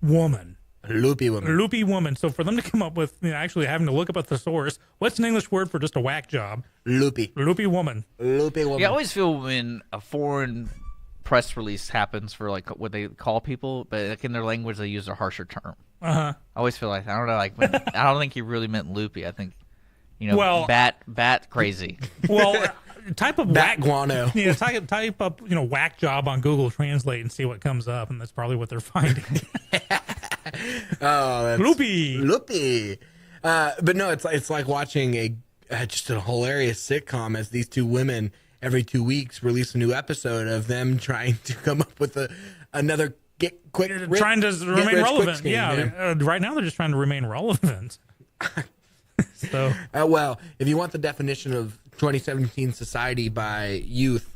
woman. Loopy woman. So for them to come up with actually having to look up a thesaurus, what's an English word for just a whack job? Loopy woman. Yeah, I always feel when a foreign press release happens for like what they call people, but like in their language they use a harsher term. I always feel like I don't know, I don't think he really meant loopy. I think bat crazy. Well, type of bat guano. Yeah, type up whack job on Google Translate and see what comes up, and that's probably what they're finding. That's loopy. But no, it's like watching just a hilarious sitcom as these two women every 2 weeks release a new episode of them trying to come up with another trying to remain relevant. Scheme, right now they're just trying to remain relevant. So well, if you want the definition of 2017 society by youth,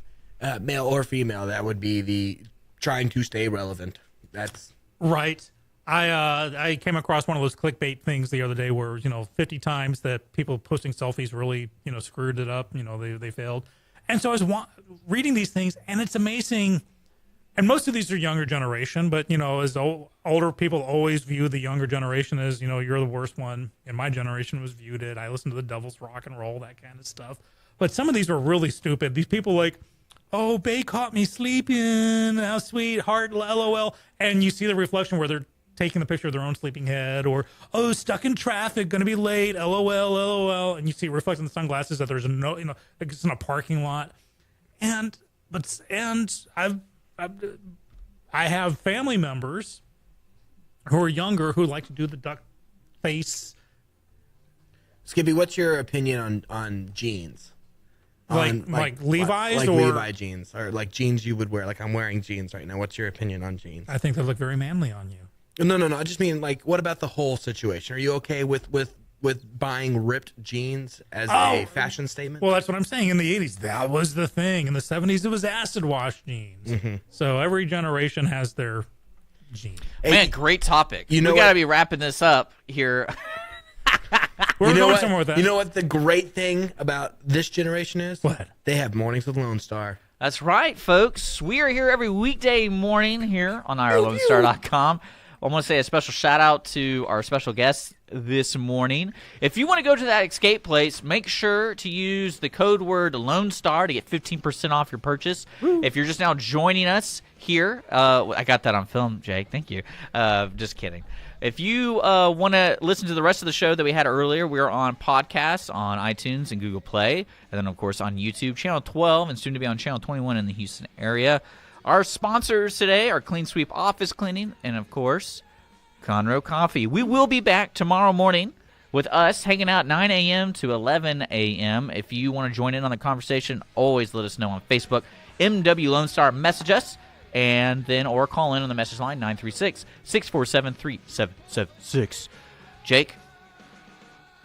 male or female, that would be the trying to stay relevant. That's right. I came across one of those clickbait things the other day where, 50 times that people posting selfies really, screwed it up. They failed. And so I was reading these things, and it's amazing. And most of these are younger generation, but, as older people always view the younger generation as, you're the worst one. And my generation was viewed it. I listened to the Devil's Rock and Roll, that kind of stuff. But some of these were really stupid. These people like, oh, Bay caught me sleeping. How sweet, heart, LOL. And you see the reflection where they're taking the picture of their own sleeping head, or, oh, stuck in traffic, going to be late, LOL. And you see it reflected in the sunglasses that there's like it's in a parking lot. And I have family members who are younger who like to do the duck face. Skippy, what's your opinion on jeans? Like Levi's, like or Levi jeans, or like jeans you would wear? Like I'm wearing jeans right now. What's your opinion on jeans? I think they look very manly on you. No. I just mean, like, what about the whole situation? Are you okay with buying ripped jeans as a fashion statement? Well, that's what I'm saying. In the 80s, that was the thing. In the 70s, it was acid wash jeans. Mm-hmm. So every generation has their jeans. Man, great topic. We got to be wrapping this up here. We're going somewhere with that. You know what the great thing about this generation is? What? They have Mornings with Lone Star. That's right, folks. We are here every weekday morning here on IRLoneStar.com. I want to say a special shout out to our special guests this morning. If you want to go to that escape place, make sure to use the code word Lone Star to get 15% off your purchase. Woo. If you're just now joining us here, I got that on film, Jake. Thank you. Just kidding. If you want to listen to the rest of the show that we had earlier, we're on podcasts on iTunes and Google Play, and then, of course, on YouTube, Channel 12, and soon to be on Channel 21 in the Houston area. Our sponsors today are Clean Sweep Office Cleaning and, of course, Conroe Coffee. We will be back tomorrow morning with us hanging out 9 a.m. to 11 a.m. If you want to join in on the conversation, always let us know on Facebook. MW Lone Star, message us, and then or call in on the message line, 936-647-3776. Jake,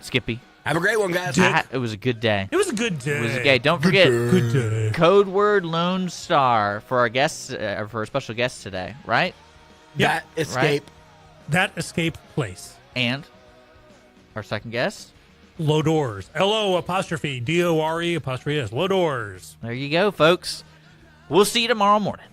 Skippy. Have a great one, guys. It was a good day. It was a good day. It was a day. Don't forget, good day. Code word Lone Star for our guests, for our special guests today, right? That escape. Right? That escape place. And our second guest? Lodors. L-O''D-O-R-E''S. Lodors. There you go, folks. We'll see you tomorrow morning.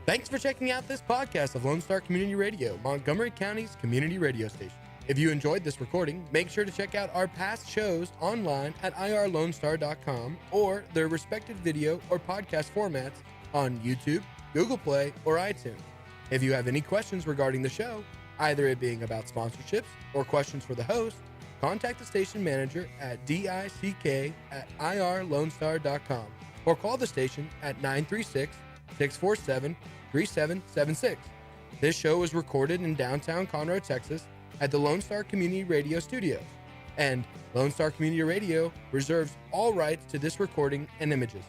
Thanks for checking out this podcast of Lone Star Community Radio, Montgomery County's community radio station. If you enjoyed this recording, make sure to check out our past shows online at irlonestar.com or their respective video or podcast formats on YouTube, Google Play, or iTunes. If you have any questions regarding the show, either it being about sponsorships or questions for the host, contact the station manager at dick@irlonestar.com or call the station at 936-647-3776. This show was recorded in downtown Conroe, Texas at the Lone Star Community Radio Studios, and Lone Star Community Radio reserves all rights to this recording and images.